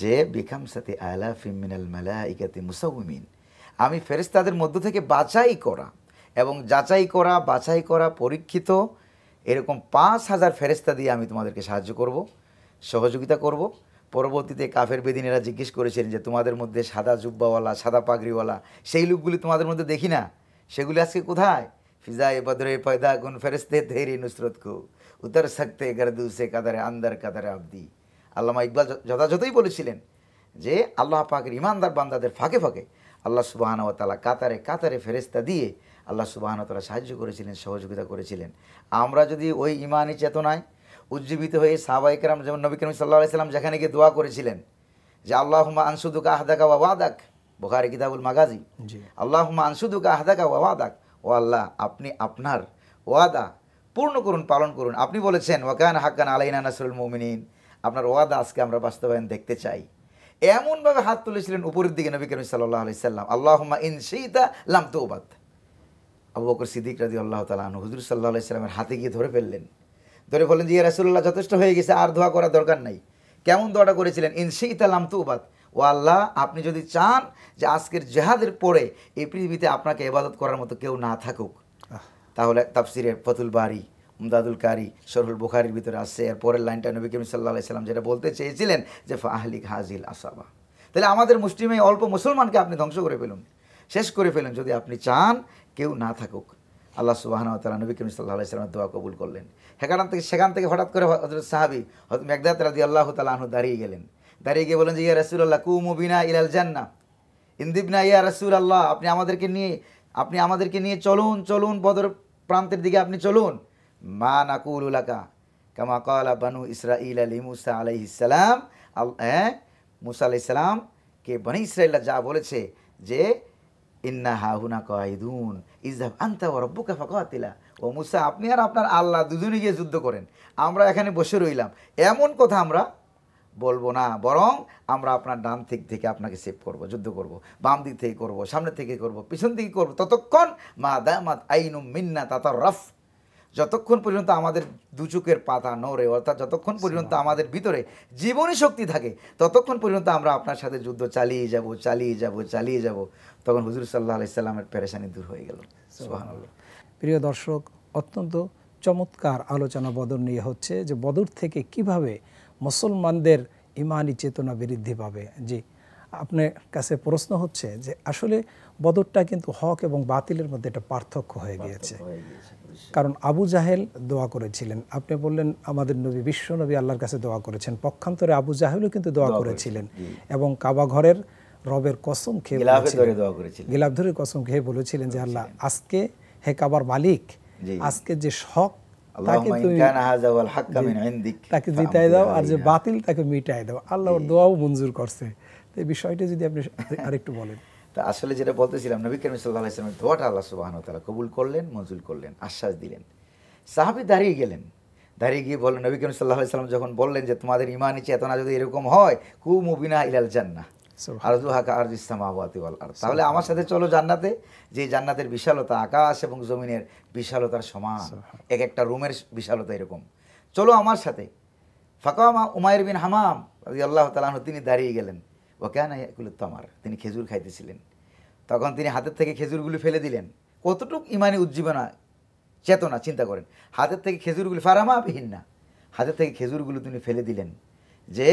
যে বিখামসাতি আলাফিম মিনাল মালাইকাতি মুসাউমিন, আমি ফেরেশতাদের মধ্য থেকে বাছাই করা এবং যাচাই করা, বাছাই করা, পরীক্ষিত এরকম 5000 ফেরেশতা দিয়ে আমি তোমাদেরকে সাহায্য করব, সহযোগিতা করব। পরবর্তীতে কাফের বেদিনেরা জিজ্ঞেস করেছিলেন যে তোমাদের মধ্যে সাদা জুব্বাওয়ালা, সাদা পাগড়িওয়ালা সেই লোকগুলি তোমাদের মধ্যে দেখি না, সেগুলি আজকে কোথায়? ফিজায়ে বদরে পয়দা গুন ফেরেশতে তেরি নুসরত কো উতর সকতে গর্দু সে কাদারে আন্দার কাদারে আবদি। আল্লামা ইকবাল যথাযথই বলেছিলেন যে আল্লাহ পাকের ইমানদার বান্দাদের ফাঁকে ফাঁকে আল্লাহ সুবহানাহু ওয়া তাআলা কাতারে কাতারে ফেরেশতা দিয়ে আল্লাহ সুবহানাহু ওয়া তাআলা সাহায্য করেছিলেন, সহযোগিতা করেছিলেন। আমরা যদি ওই ইমানি চেতনায় উজ্জীবিত হয়ে সাহাবায়ে কেরাম, যেমন নবী করিম সাল্লাল্লাহু আলাইহি সাল্লাম যেখানে গিয়ে দোয়া করেছিলেন যে আল্লাহুম্মা আনসুদুকা আহদাকা ওয়া ওয়াদাক, বুখারী কিতাবুল মাগাজি, আল্লাহুম্মা আনসুদুকা আহদাকা ওয়া ওয়াদাক, ও আল্লাহ আপনি আপনার ওয়াদা পূর্ণ করুন, পালন করুন। আপনি বলেছেন ওয়া কানা হাক্কান আলাইনা নাসরুল মুমিনিন, আপনার ওয়াদা আজকে আমরা বাস্তবায়ন দেখতে চাই। এমনভাবে হাত তুলেছিলেন উপরের দিকে নবী করিম সাল্লাল্লাহু আলাইহি সাল্লাম, আল্লাহুম্মা ইন শিইতা লাম তুবাত। আবু বকর সিদ্দিক রাদিয়াল্লাহু তাআলা আনহু হুজুর সাল্লাল্লাহু আলাইহি সাল্লামের হাতে গিয়ে ধরে ফেললেন, ধরে বললেন যে ইয়া রাসূলুল্লাহ যথেষ্ট হয়ে গেছে, আর দোয়া করার দরকার নাই। কেমন দোয়াটা করেছিলেন? ইন শিইতা লাম তুবাত, ও আল্লাহ আপনি যদি চান যে আজকের জিহাদের পরে এই পৃথিবীতে আপনাকে ইবাদত করার মতো কেউ না থাকুক, তাহলে তাফসিরে ফাতুল বারি, উমদাদুল কারি, শরহুল বুখারীর ভিতরে আসছে। এর পরের লাইনটা নবী করিম সাল্লাল্লাহু আলাইহি সাল্লাম যেটা বলতে চেয়েছিলেন যে ফাহলিক হাজিল আসাবা, তাহলে আমাদের মুসলিমে অল্প মুসলমানকে আপনি ধ্বংস করে ফেলুন, শেষ করে ফেলুন, যদি আপনি চান কেউ না থাকুক। আল্লাহ সুবহানাহু ওয়া তাআলা নবী করিম সাল্লাল্লাহু আলাইহি সাল্লামের দোয়া কবুল করলেন। সেখান থেকে হঠাৎ করে হযরত সাহাবী হযরত মিকদাদ রাদিয়াল্লাহু তাআলা আনহু দাঁড়িয়ে গেলেন। দাঁড়িয়ে গিয়ে বলেন যে ইয়া রাসূলুল্লাহ কুমু বিনা ইলাল জান্নাহ ইনদিবনা ইয়া রাসূলুল্লাহ, আপনি আমাদেরকে নিয়ে চলুন, চলুন বদর প্রান্তের দিকে আপনি চলুন। মা নাকুলু লাকা কামা ক্বালা বানু ইসরাঈল লি মূসা আলাইহিস সালাম, মূসা আলাইহিস সালাম কে বনি ইসরাঈলরা যা বলেছে যে ইন্না হাহুনা কায়িদুন ইযহাব আনতা ওয়া রাব্বুকা ফাকাতিলা, ও মূসা আপনি আর আপনার আল্লাহ দুজনে গিয়ে যুদ্ধ করেন, আমরা এখানে বসে রইলাম, এমন কথা আমরা বলবো না, বরং আমরা আপনার ডান দিক থেকে আপনাকে সেভ করব, যুদ্ধ করব, বাম দিক থেকে করব, সামনে থেকে করব, পিছন দিকে করব, ততক্ষণ মা দামাত আইনুম মিন্না তাতাররাফ, যতক্ষণ পর্যন্ত আমাদের দুচোখের পাতা নড়ে, অর্থাৎ যতক্ষণ পর্যন্ত আমাদের ভিতরে জীবনী শক্তি থাকে ততক্ষণ পর্যন্ত আমরা আপনার সাথে যুদ্ধ চালিয়ে যাব, চালিয়ে যাব, চালিয়ে যাব। তখন হুজুর সাল্লাল্লাহু আলাইহি সাল্লামের পেরেশানি দূর হয়ে গেল। সুবহানাল্লাহ। প্রিয় দর্শক, অত্যন্ত চমৎকার আলোচনা বদর নিয়ে হচ্ছে, যে বদর থেকে কিভাবে মুসলমানদের ইমানি চেতনা বৃদ্ধি পাবে। জি, আপনার কাছে প্রশ্ন হচ্ছে যে আসলে বদরটা কিন্তু হক এবং বাতিলের মধ্যে একটা পার্থক্য হয়ে গিয়েছে। কারণ আবু জাহেল দোয়া করেছিলেন, আপনি বললেন আমাদের নবী, বিশ্ব নবী আল্লাহর কাছে দোয়া করেছেন, পক্ষান্তরে আবু জাহেলও কিন্তু দোয়া করেছিলেন এবং কাবা ঘরের রবের কসম খেয়ে গিলাফ ধরে কসম খেয়ে বলেছিলেন যে আল্লাহ আজকে হে কাবার মালিক, আজকে যে হক আল্লাহুম্মা ইন কানা হাযা ওয়াল হাক্কা মিন ইনদিক, তাকে জিতাই দাও, আর যে বাতিল তাকে মিটাই দাও। আল্লাহ ওর দোয়াও মঞ্জুর করছে। তো এই বিষয়টা যদি আপনি আরেকটু বলেন। তা আসলে যেটা বলতেছিলাম, নবী করিম সাল্লাল্লাহু আলাইহি ওয়াসাল্লামের দোয়াটা আল্লাহ সুবহানাহু ওয়া তাআলা কবুল করলেন, মঞ্জুর করলেন, আশ্বাস দিলেন। সাহাবী দাঁড়িয়ে গেলেন, দাঁড়িয়ে গিয়ে বললেন, নবী করিম সাল্লাল্লাহু আলাইহি ওয়াসাল্লাম যখন বললেন যে তোমাদের ঈমানি চেতনা যদি এরকম হয়, কুমু বিনা ইলাল জান্নাহ আরজুহা কাআরজিস সামাওয়াতি ওয়াল আরদ, তাহলে আমার সাথে চলো জান্নাতে, যে জান্নাতের বিশালতা আকাশ এবং জমিনের বিশালতার সমান, এক একটা রুমের বিশালতা এরকম, চলো আমার সাথে। ফাকামা উমাইর বিন হামাম রাদিয়াল্লাহু তাআলা আনহু, তিনি দাঁড়িয়ে গেলেন। ওয়া কানা ইয়াকুলুত তামার, তিনি খেজুর খাইতেছিলেন। তখন তিনি হাতের থেকে খেজুরগুলি ফেলে দিলেন। কতটুকু ইমানি উজ্জীবনা চেতনা, চিন্তা করেন। হাতের থেকে খেজুরগুলি ফারামা বিহিন্না, হাতের থেকে খেজুরগুলো তিনি ফেলে দিলেন যে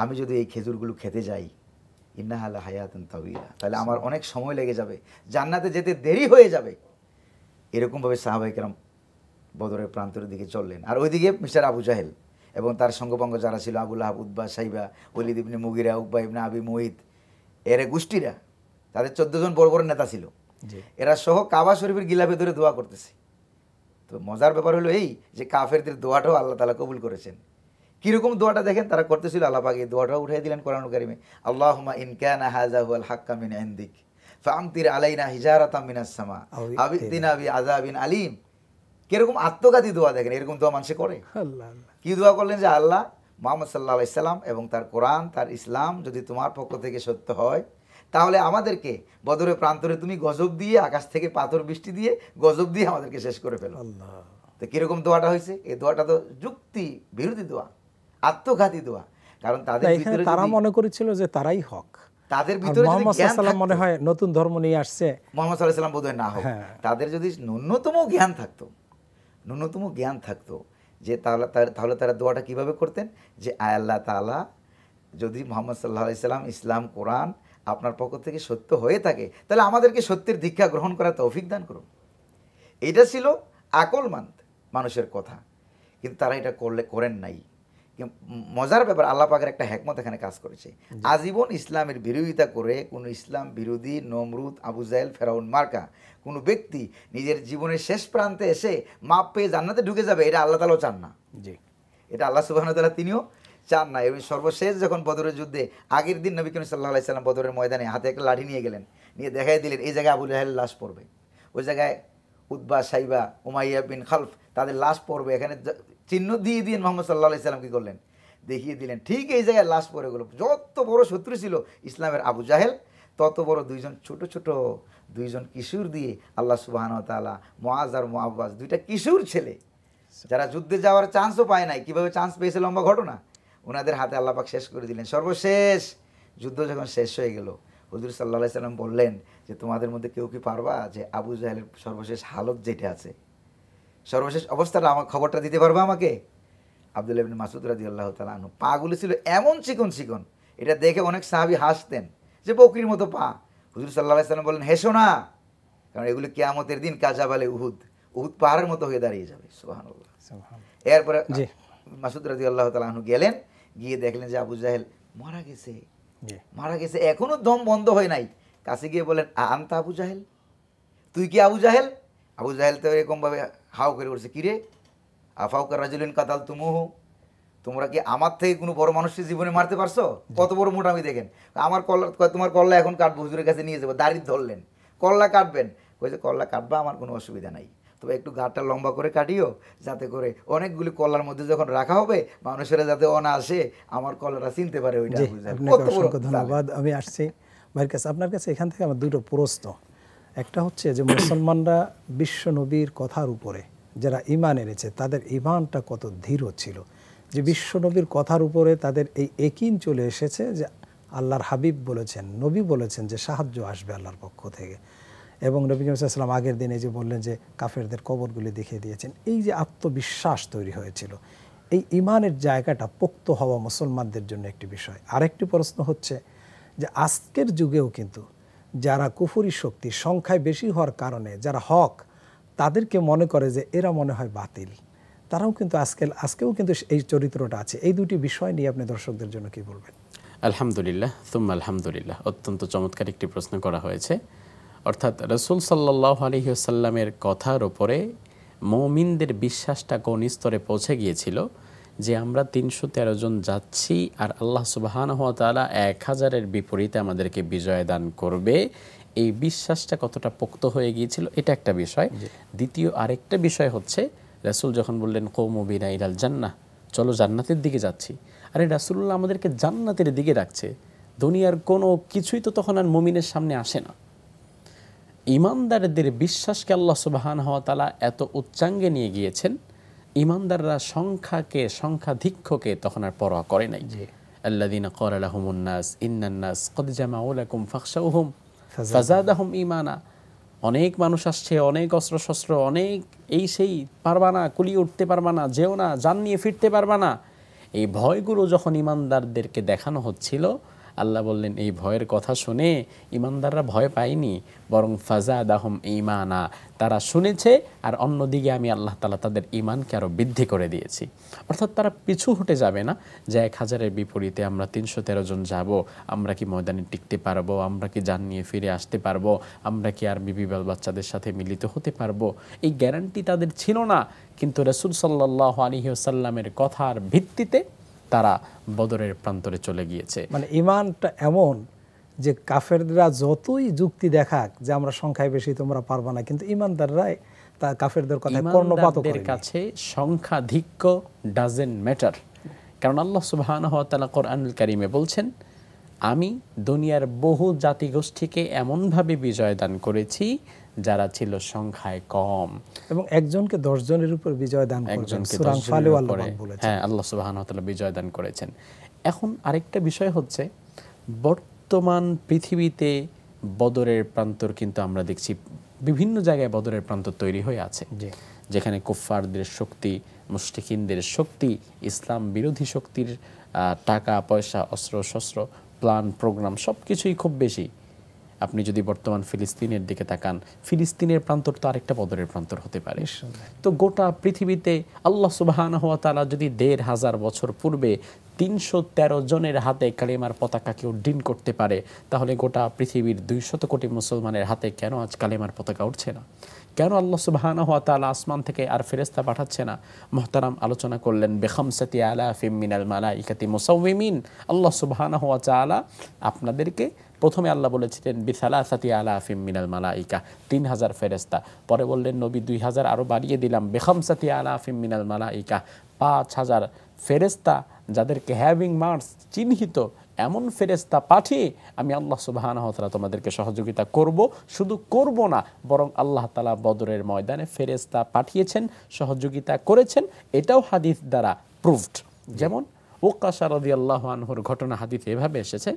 আমি যদি এই খেজুরগুলো খেতে যাই, ইন্নাহা লা হায়াতুন তাওয়িলা, তাহলে আমার অনেক সময় লেগে যাবে, জান্নাতে যেতে দেরি হয়ে যাবে। এরকমভাবে সাহাবায়ে কেরাম বদরের প্রান্তরের দিকে চললেন। আর ওইদিকে মিস্টার আবু জাহেল এবং তার সঙ্গপাঙ্গ যারা ছিল, আবু লাহাব, উতবা, সাইবা, ওলীদ ইবনে মুগিরা, উকবা ইবনে আবি মুঈত, এর গোষ্ঠীরা, তাদের 14 জন বড় বড় নেতা ছিল, এরা সহ কাবা শরীফের গিলাফে ধরে দোয়া করতেছে। তো মজার ব্যাপার হলো এই যে কাফেরদের দোয়াটাও আল্লাহ তাআলা কবুল করেছেন। কীরকম দোয়াটা দেখেন, তারা করতেছিল, আল্লাহ পাক এই দোয়াটাও উঠিয়ে দিলেন কোরআনুল কারীমে, আল্লাহুম্মা ইন কানা হাযা হুয়াল হাক্কা মিন ইনদিক ফাআমতির আলাইনা হিজারাতাম মিনাস সামা আও ইতিনা বিআযাবিন আলীম। কিরকম আত্মঘাতী দোয়া দেখেন, এরকম দোয়া মানুষে করে। কি দোয়া করলেন যে আল্লাহ, মুহাম্মদ সাল্লাল্লাহু আলাইহি সাল্লাম এবং তার কোরআন, তার ইসলাম যদি তোমার পক্ষ থেকে সত্য হয়, তাহলে আমাদেরকে বদরের প্রান্তরে তুমি গজব দিয়ে, আকাশ থেকে পাথর বৃষ্টি দিয়ে, গজব দিয়ে আমাদেরকে শেষ করে ফেলো। তো কিরকম দোয়াটা হয়েছে? এই দোয়াটা তো যুক্তি বিরোধী দোয়া, আত্মঘাতী দোয়া। কারণ তাদের ভিতরে তারা মনে করেছিল যে তারাই হক, তাদের ভিতরে মুহাম্মদ সাল্লাল্লাহু আলাইহি ওয়াসাল্লাম মনে হয় নতুন ধর্ম নিয়ে আসছে, মুহাম্মদ সাল্লাল্লাহু আলাইহি ওয়াসাল্লাম বোধহয় না হোক, তাদের যদি ন্যূনতম জ্ঞান থাকতো, যে তাহলে তারা দোয়াটা কিভাবে করতেন, যে আয় আল্লাহ তাআলা, যদি মুহাম্মদ সাল্লাল্লাহু আলাইহি ওয়াসাল্লাম, ইসলাম, কোরআন আপনার পক্ষ থেকে সত্য হয়ে থাকে, তাহলে আমাদেরকে সত্যের দীক্ষা গ্রহণ করার তৌফিক দান করুন। এটা ছিল আকলমন্দ মানুষের কথা, কিন্তু তারা এটা করেন নাই। মজার ব্যাপার, আল্লাহ পাকের একটা হিকমত এখানে কাজ করেছে। আজীবন ইসলামের বিরোধিতা করে কোনো ইসলাম বিরোধী নমরুদ, আবু জাহেল, ফেরাউন মার্কা কোনো ব্যক্তি নিজের জীবনের শেষ প্রান্তে এসে মাপ পেয়ে জান্নাতে ঢুকে যাবে, এটা আল্লাহ তাআলাও চান না। এটা আল্লাহ সুবহানাহু ওয়া তাআলা তিনিও চান না। এবং সর্বশেষ যখন বদরের যুদ্ধে আগের দিন নবী করিম সাল্লাল্লাহু আলাইহি সাল্লাম বদরের ময়দানে হাতে একটা লাঠি নিয়ে গেলেন, নিয়ে দেখাই দিলেন এই জায়গায় আবু জাহেলের লাশ পড়বে, ওই জায়গায় উতবা, সাইবা, উমাইয়া বিন খালফ তাদের লাশ পড়বে, এখানে চিহ্ন দিয়ে দিয়ে মুহাম্মদ সাল্লাল্লাহু আলাইহি সাল্লাম কী করলেন, দেখিয়ে দিলেন ঠিক এই জায়গায় লাশ পড়ে গেল। যত বড় শত্রু ছিল ইসলামের আবু জাহেল, তত বড় দুইজন কিশোর দিয়ে আল্লাহ সুবহানাহু ওয়া তাআলা, মুআজ আর মুআব্বাস, দুইটা কিশোর ছেলে যারা যুদ্ধে যাওয়ার চান্সও পায় নাই, কীভাবে চান্স পেয়েছে লম্বা ঘটনা, ওনাদের হাতে আল্লাহ পাক শেষ করে দিলেন। সর্বশেষ যুদ্ধ যখন শেষ হয়ে গেল, হুজুর সাল্লাল্লাহু আলাইহি সাল্লাম বললেন যে তোমাদের মধ্যে কেউ কি পারবা যে আবু জাহেলের সর্বশেষ হালত যেটা আছে, সর্বশেষ অবস্থাটা আমার খবরটা দিতে পারবা আমাকে? আব্দুল্লাহ ইবনে মাসউদ রাদিয়াল্লাহু তাআলা আনহু, পাগুলো ছিল এমন চিকন চিকন, এটা দেখে অনেক সাহাবী হাসতেন যে বকরির মতো পা। হুজুর সাল্লাল্লাহু আলাইহি সাল্লাম বললেন হেসো না, কারণ এগুলো কিয়ামতের দিন কাজাবালে উহুদ পাহাড়ের মতো হয়ে দাঁড়িয়ে যাবে। সুবহানাল্লাহ। এরপরে মাসউদ রাদিয়াল্লাহু তাআলা আনহু গেলেন, গিয়ে দেখলেন যে আবু জাহেল মারা গেছে, এখনো দম বন্ধ হয় নাই। কাছে গিয়ে বলেন আনতা আবু জাহেল, তুই কি আবু জাহেল? আবু জাহেল তো এরকমভাবে হাও করে উঠছে, কিরে আফাউকা রাজুলিন কাতাল তুমুহু, তোমরা কি আমার থেকে কোনো বড় মানুষের জীবনে মারতে পারছো? কত বড় মোটা আমি দেখেন, আমার কল্লা, তোমার কল্লা এখন কাটবো, হুজুরের কাছে নিয়ে যাবো। দাড়ি ধরলেন, কল্লা কাটবেন, কইছে কল্লা কাটবা, আমার কোনো অসুবিধা নাই, তবে একটু গাঁটটা লম্বা করে কাটিও, যাতে করে অনেকগুলি কল্লার মধ্যে যখন রাখা হবে মানুষেরা যাতে অনায়াসে আমার কল্লাটা চিনতে পারে। ওইটা ধন্যবাদ। আমি আসছি ভাইয়ের কাছে, আপনার কাছে। এখান থেকে আমার দুটো প্রশ্ন। একটা হচ্ছে যে মুসলমানরা বিশ্ব নবীর কথার উপরে যারা ঈমান এনেছে, তাদের ঈমানটা কত দৃঢ় ছিল, যে বিশ্ব নবীর কথার উপরে তাদের এই ইয়াকিন চলে এসেছে যে আল্লাহর হাবিব বলেছেন, নবী বলেছেন যে সাহায্য আসবে আল্লাহর পক্ষ থেকে। এবং নবী করিম সাল্লাল্লাহু আলাইহি ওয়াসাল্লাম আগের দিনে যে বললেন যে কাফেরদের কবরগুলি দেখিয়ে দিয়েছেন, এই যে আত্মবিশ্বাস তৈরি হয়েছিল, এই ঈমানের জায়গাটা পোক্ত হওয়া মুসলমানদের জন্য একটি বিষয়। আরেকটি প্রশ্ন হচ্ছে যে আজকের যুগেও কিন্তু যারা কুফরি শক্তি সংখ্যায় বেশি হওয়ার কারণে যারা হক তাদেরকে মনে করে যে এরা মনে হয় বাতিল, তারাও কিন্তু আজকেও কিন্তু এই চরিত্রটা আছে। এই দুটি বিষয় নিয়ে আপনি দর্শকদের জন্য কি বলবেন? আলহামদুলিল্লাহ, তুম্মা আলহামদুলিল্লাহ। অত্যন্ত চমৎকার একটি প্রশ্ন করা হয়েছে। অর্থাৎ রাসূল সাল্লাল্লাহু আলাইহি ওয়াসাল্লামের কথার উপরে মুমিনদের বিশ্বাসটা কোন স্তরে পৌঁছে গিয়েছিল যে আমরা ৩১৩ জন যাচ্ছি আর আল্লাহ সুবহানাহু ওয়া তাআলা ১,০০০-এর বিপরীতে আমাদেরকে বিজয় দান করবে, এই বিশ্বাসটা কতটা পোক্ত হয়ে গিয়েছিল এটা একটা বিষয়। দ্বিতীয় আরেকটা বিষয় হচ্ছে রাসূল যখন বললেন কওমু বিনা ইলাল জান্নাহ, চলো জান্নাতের দিকে যাচ্ছি, আরে রাসূলুল্লাহ আমাদেরকে জান্নাতের দিকে ডাকছে, দুনিয়ার কোনো কিছুই তো তখন আর মুমিনের সামনে আসে না। ঈমানদারদের বিশ্বাসকে আল্লাহ সুবহানাহু ওয়া তাআলা এত উচ্চাঙ্গে নিয়ে গিয়েছেন, ঈমানদাররা সংখ্যাধিক্যকে তখন আর পরোয়া করে নাই। আল্লাযীনা ক্বালা লাহুমুন নাস ইন্নান নাস ক্বাদ জামাউ লাকুম ফাখশাউহুম ফাযাদাহুম ঈমানা। অনেক মানুষ আসছে, অনেক অস্ত্রশস্ত্র, অনেক এই সেই, পারবা না, কুলিয়ে উঠতে পারবা না, যেও না, জান নিয়ে ফিরতে পারবা না, এই ভয়গুলো যখন ঈমানদারদেরকে দেখানো হচ্ছিল, আল্লাহ বললেন এই ভয়ের কথা শুনে ঈমানদাররা ভয় পায়নি, বরং ফাযাদাহুম ঈমানা, তারা শুনেছে আর অন্যদিকে আমি আল্লাহ তাআলা তাদের ঈমানকে আরও বৃদ্ধি করে দিয়েছি। অর্থাৎ তারা পিছু হটে যাবে না যে ১,০০০-এর বিপরীতে আমরা ৩১৩ জন যাব, আমরা কি ময়দানে টিকতে পারবো, আমরা কি জান নিয়ে ফিরে আসতে পারবো, আমরা কি আর বিবি বাচ্চাদের সাথে মিলিত হতে পারবো, এই গ্যারান্টি তাদের ছিল না। কিন্তু রাসূল সাল্লাল্লাহু আলাইহি ওয়াসাল্লামের কথার ভিত্তিতে তারা বদরের প্রান্তরে চলে গিয়েছে। মানে ঈমানটা এমন যে কাফেররা যতই যুক্তি দেখাক যে আমরা সংখ্যায় বেশি, তোমরা পারবা না, কিন্তু ঈমানদাররাই তা কাফেরদের কথা কর্ণপাত করে। ঈমানদারদের কাছে সংখ্যাধিক্য ডাজন্ট ম্যাটার, কারণ আল্লাহ সুবহানাহু ওয়া তাআলা কোরআনুল কারীমে বলছেন আমি দুনিয়ার বহু জাতিগোষ্ঠীকে এমনভাবে বিজয় দান করেছি যারা ছিল সংখ্যায় কম, এবং একজনকে ১০ জনের উপর বিজয় দান করেছেন। সূরা আনফালে আল্লাহ বলেছেন, হ্যাঁ, আল্লাহ সুবহানাহু ওয়া তাআলা বিজয় দান করেছেন। এখন আরেকটা বিষয় হচ্ছে বর্তমান পৃথিবীতে বদরের প্রান্তর কিন্তু আমরা দেখছি বিভিন্ন জায়গায় বদরের প্রান্তর তৈরি হয়ে আছে, যেখানে কুফফারদের শক্তি, মুশরিকিনদের শক্তি, ইসলাম বিরোধী শক্তির টাকা পয়সা, অস্ত্র শস্ত্র, প্ল্যান প্রোগ্রাম সব কিছুই খুব বেশি। আপনি যদি বর্তমান ফিলিস্তিনের দিকে তাকান, ফিলিস্তিনের প্রান্তর তো আরেকটা বদরের প্রান্তর হতে পারে। তো গোটা পৃথিবীতে আল্লাহ সুবহানাহু ওয়া তাআলা যদি ১,৫০০ বছর পূর্বে ৩১৩ জনের হাতে কালেমার পতাকাকে উড্ডীন করতে পারে, তাহলে গোটা পৃথিবীর ২০০ কোটি মুসলমানের হাতে কেন আজ কালেমার পতাকা উঠছে না? কেন আল্লাহ সুবহানাহু ওয়া তাআলা আসমান থেকে আর ফেরেশতা পাঠাচ্ছে না? মুহতারাম আলোচনা করলেন বিখামসাতি আলাফিম মিনাল মালাইকাতি মুসাউমিমিন। আল্লাহ সুবহানাহু ওয়া তাআলা আপনাদেরকে প্রথমে আল্লাহ বলেছিলেন বিসালাসাতি আলাফিম মিনাল মালাইকা, ৩,০০০ ফেরেশতা। পরে বললেন নবী ২,০০০ আরও বাড়িয়ে দিলাম, বিখামসাতি আলাফিম মিনাল মালাইকা, ৫,০০০ ফেরেশতা যাদেরকে হ্যাভিং মার্কস চিহ্নিত এমন ফেরেশতা পাঠিয়ে আমি আল্লাহ সুবহানাহু ওয়া তাআলা তোমাদেরকে সহযোগিতা করব। শুধু করব না, বরং আল্লাহ তাআলা বদরের ময়দানে ফেরেশতা পাঠিয়েছেন, সহযোগিতা করেছেন। এটাও হাদিস দ্বারা প্রুভড। যেমন উকাশা রাদিয়াল্লাহু আনহুর ঘটনা হাদিসে এভাবে এসেছে,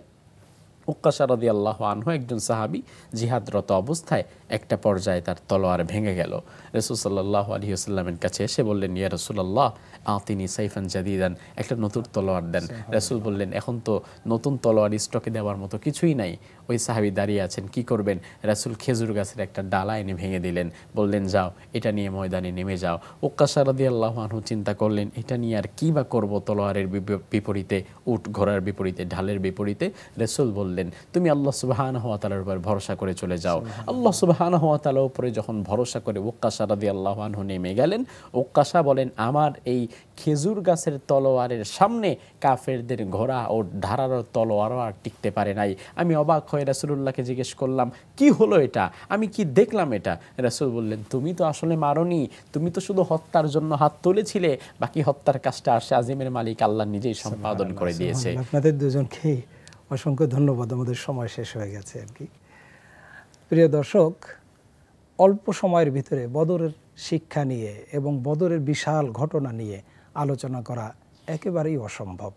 উকাশা রাদিয়াল্লাহু আনহু একজন সাহাবী, জিহাদরত অবস্থায় একটা পর্যায়ে তার তলোয়ার ভেঙে গেল। রাসূল সাল্লাল্লাহু আলাইহি ওয়াসাল্লামের কাছে এসে বললেন, ইয়া রাসূলুল্লাহ আতিনি সাইফান জাদিদান, একটা নতুন তলোয়ার দেন। রাসূল বললেন, এখন তো নতুন তলোয়ার স্টকে দেওয়ার মতো কিছুই নাই। ওই সাহাবী দাঁড়িয়ে আছেন, কি করবেন? রাসূল খেজুর গাছের একটা ডালা এনে ভেঙে দিলেন, বললেন যাও এটা নিয়ে ময়দানে নেমে যাও। উকাশা রাদিয়াল্লাহু আনহু চিন্তা করলেন, এটা নিয়ে আর কি বা করব তলোয়ারের বিপরীতে, উট ঘোড়ার বিপরীতে, ঢালের বিপরীতে। রাসূল বললেন, তুমি আল্লাহ সুবহানাহু ওয়া তাআলার উপর ভরসা করে চলে যাও। আল্লাহ সুবহানাহু ওয়া তাআলার উপরে যখন ভরসা করে উকাশা রাদিয়াল্লাহু আনহু নেমে গেলেন, উকাশা বলেন আমার এই খেজুর গাছের তলোয়ারের সামনে কাফেরদের ঘোড়া ও ধারালো তলোয়ারও আর টিকতে পারে নাই। আমি অবাক হয়ে রাসূলুল্লাহকে জিজ্ঞেস করলাম, কি হলো এটা, আমি কি দেখলাম এটা? রাসূল বললেন, তুমি তো আসলে মারোনি, তুমি তো শুধু হত্যার জন্য হাত তুলেছিলে, বাকি হত্যার কাজটা আরশে আজিমের মালিক আল্লাহ নিজেই সম্পাদন করে দিয়েছে। আপনাদের দুজনকে অসংখ্য ধন্যবাদ, আমাদের সময় শেষ হয়ে গেছে আর কি। প্রিয় দর্শক, অল্প সময়ের ভিতরে বদরের শিক্ষা নিয়ে এবং বদরের বিশাল ঘটনা নিয়ে আলোচনা করা একেবারেই অসম্ভব।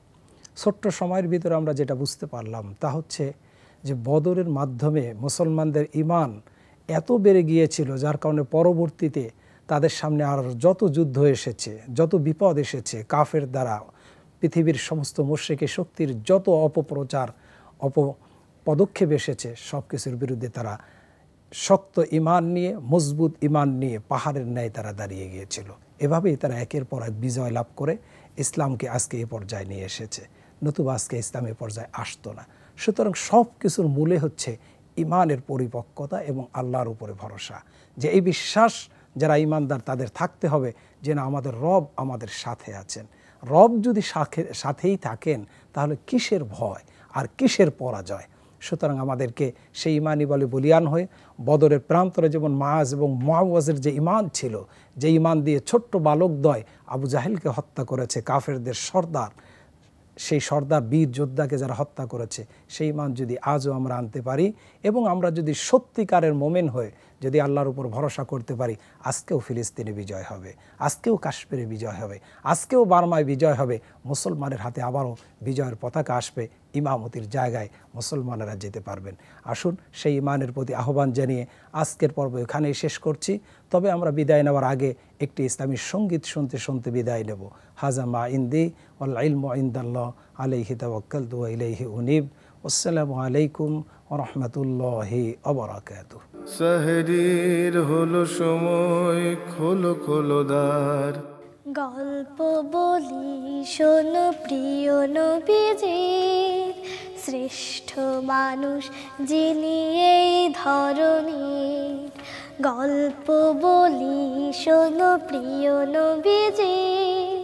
ছোট্ট সময়ের ভিতরে আমরা যেটা বুঝতে পারলাম তা হচ্ছে যে বদরের মাধ্যমে মুসলমানদের ঈমান এত বেড়ে গিয়েছিল, যার কারণে পরবর্তীতে তাদের সামনে আর যত যুদ্ধ এসেছে, যত বিপদ এসেছে, কাফের দ্বারা পৃথিবীর সমস্ত মুশরিকি শক্তির যত অপপ্রচার পদক্ষেপ এসেছে, সব কিছুর বিরুদ্ধে তারা শক্ত ঈমান নিয়ে, মজবুত ঈমান নিয়ে পাহাড়ের ন্যায় তারা দাঁড়িয়ে গিয়েছিল। এভাবেই তারা একের পর এক বিজয় লাভ করে ইসলামকে আজকে এই পর্যায়ে নিয়ে এসেছে, নতুবা আজকে ইসলামের পর্যায়ে আসতো না। সুতরাং সব কিছুর মূলে হচ্ছে ঈমানের পরিপক্কতা এবং আল্লাহর উপরে ভরসা, যে এই বিশ্বাস যারা ইমানদার তাদের থাকতে হবে যে না, আমাদের রব আমাদের সাথে আছেন। রব যদি সাথেই থাকেন তাহলে কিসের ভয় আর কিসের পরাজয়? সুতরাং আমাদেরকে সেই ইমানই বলে বলিয়ান হয়ে বদরের প্রান্তরে যেমন মাআজ এবং মুআওয়াজের যে ইমান ছিল, যে ইমান দিয়ে ছোট্ট বালকদ্বয় আবু জাহেলকে হত্যা করেছে কাফেরদের সর্দার, সেই সর্দার বীর যোদ্ধাকে যারা হত্যা করেছে, সেই ইমান যদি আজও আমরা আনতে পারি এবং আমরা যদি সত্যিকারের মোমেন হয়ে যদি আল্লাহর উপর ভরসা করতে পারি, আজকেও ফিলিস্তিনে বিজয় হবে, আজকেও কাশ্মীরে বিজয় হবে, আজকেও বার্মায় বিজয় হবে। মুসলমানের হাতে আবারও বিজয়ের পতাকা আসবে, ইমামতির জায়গায় মুসলমানেরা যেতে পারবেন। আসুন সেই ইমানের প্রতি আহ্বান জানিয়ে আজকের পর্ব এখানেই শেষ করছি। তবে আমরা বিদায় নেওয়ার আগে একটি ইসলামী সঙ্গীত শুনতে শুনতে বিদায় নেব। হাজা মা ইন্দি ওয়াল ইলমু ইনদাল্লাহ আলাইহি তাওয়াক্কালতু ওয়া ইলাইহি উনীব। আসসালামু আলাইকুম ওয়া রাহমাতুল্লাহি ওয়া বারাকাতুহু। সাহরির হলো সময়, খোলো খোলো দ্বার। গল্প বলি শোনো প্রিয় নবীজির, শ্রেষ্ঠ মানুষ যিনি এই ধরনীর। গল্প বলি শোনো প্রিয় নবীজির,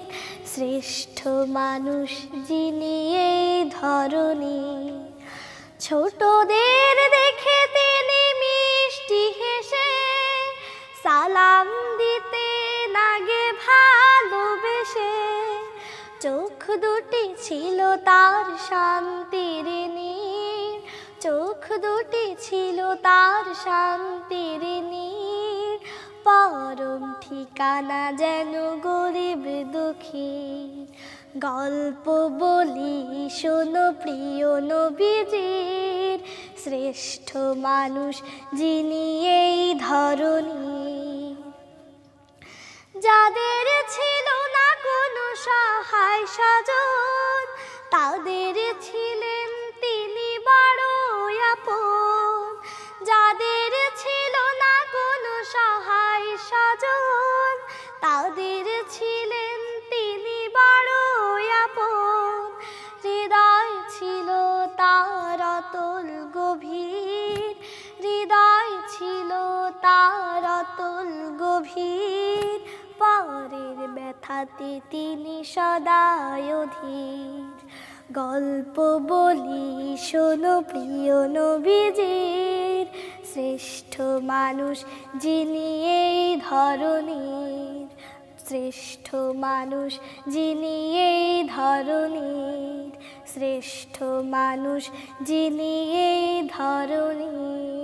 শ্রেষ্ঠ মানুষ যিনি এই ধরনীর। ছোটদের দেখে তিনি মিষ্টি হেসে সালাম দিতে নাগে ভালোবেসে। চোখ দুটি ছিল তার শান্তির নীর, চোখ দুটি ছিল তার শান্তির নীর। পরম ঠিকানা যেন গরিব দুঃখী। গল্প বলি শোনো প্রিয় নবীজির, শ্রেষ্ঠ মানুষ যিনি এই ধরনীর। যাদের ছিল না কোনো সহায় স্বজন, তাদের ছিলেন তিনি বড় আপন। যাদের ছিল না কোনো সহায় স্বজন, তাদের ছিলেন তিনি বড় আপন। হৃদয় ছিল তার অতল গভীর, হৃদয় ছিল তার অতল গভীর। পরের ব্যথাতে তিনি সদাই অধীর। গল্প বলি শোনো প্রিয় নবীজির, শ্রেষ্ঠ মানুষ যিনি এই ধরনীর। শ্রেষ্ঠ মানুষ যিনি এই ধরনীর, শ্রেষ্ঠ মানুষ যিনি এই ধরনীর।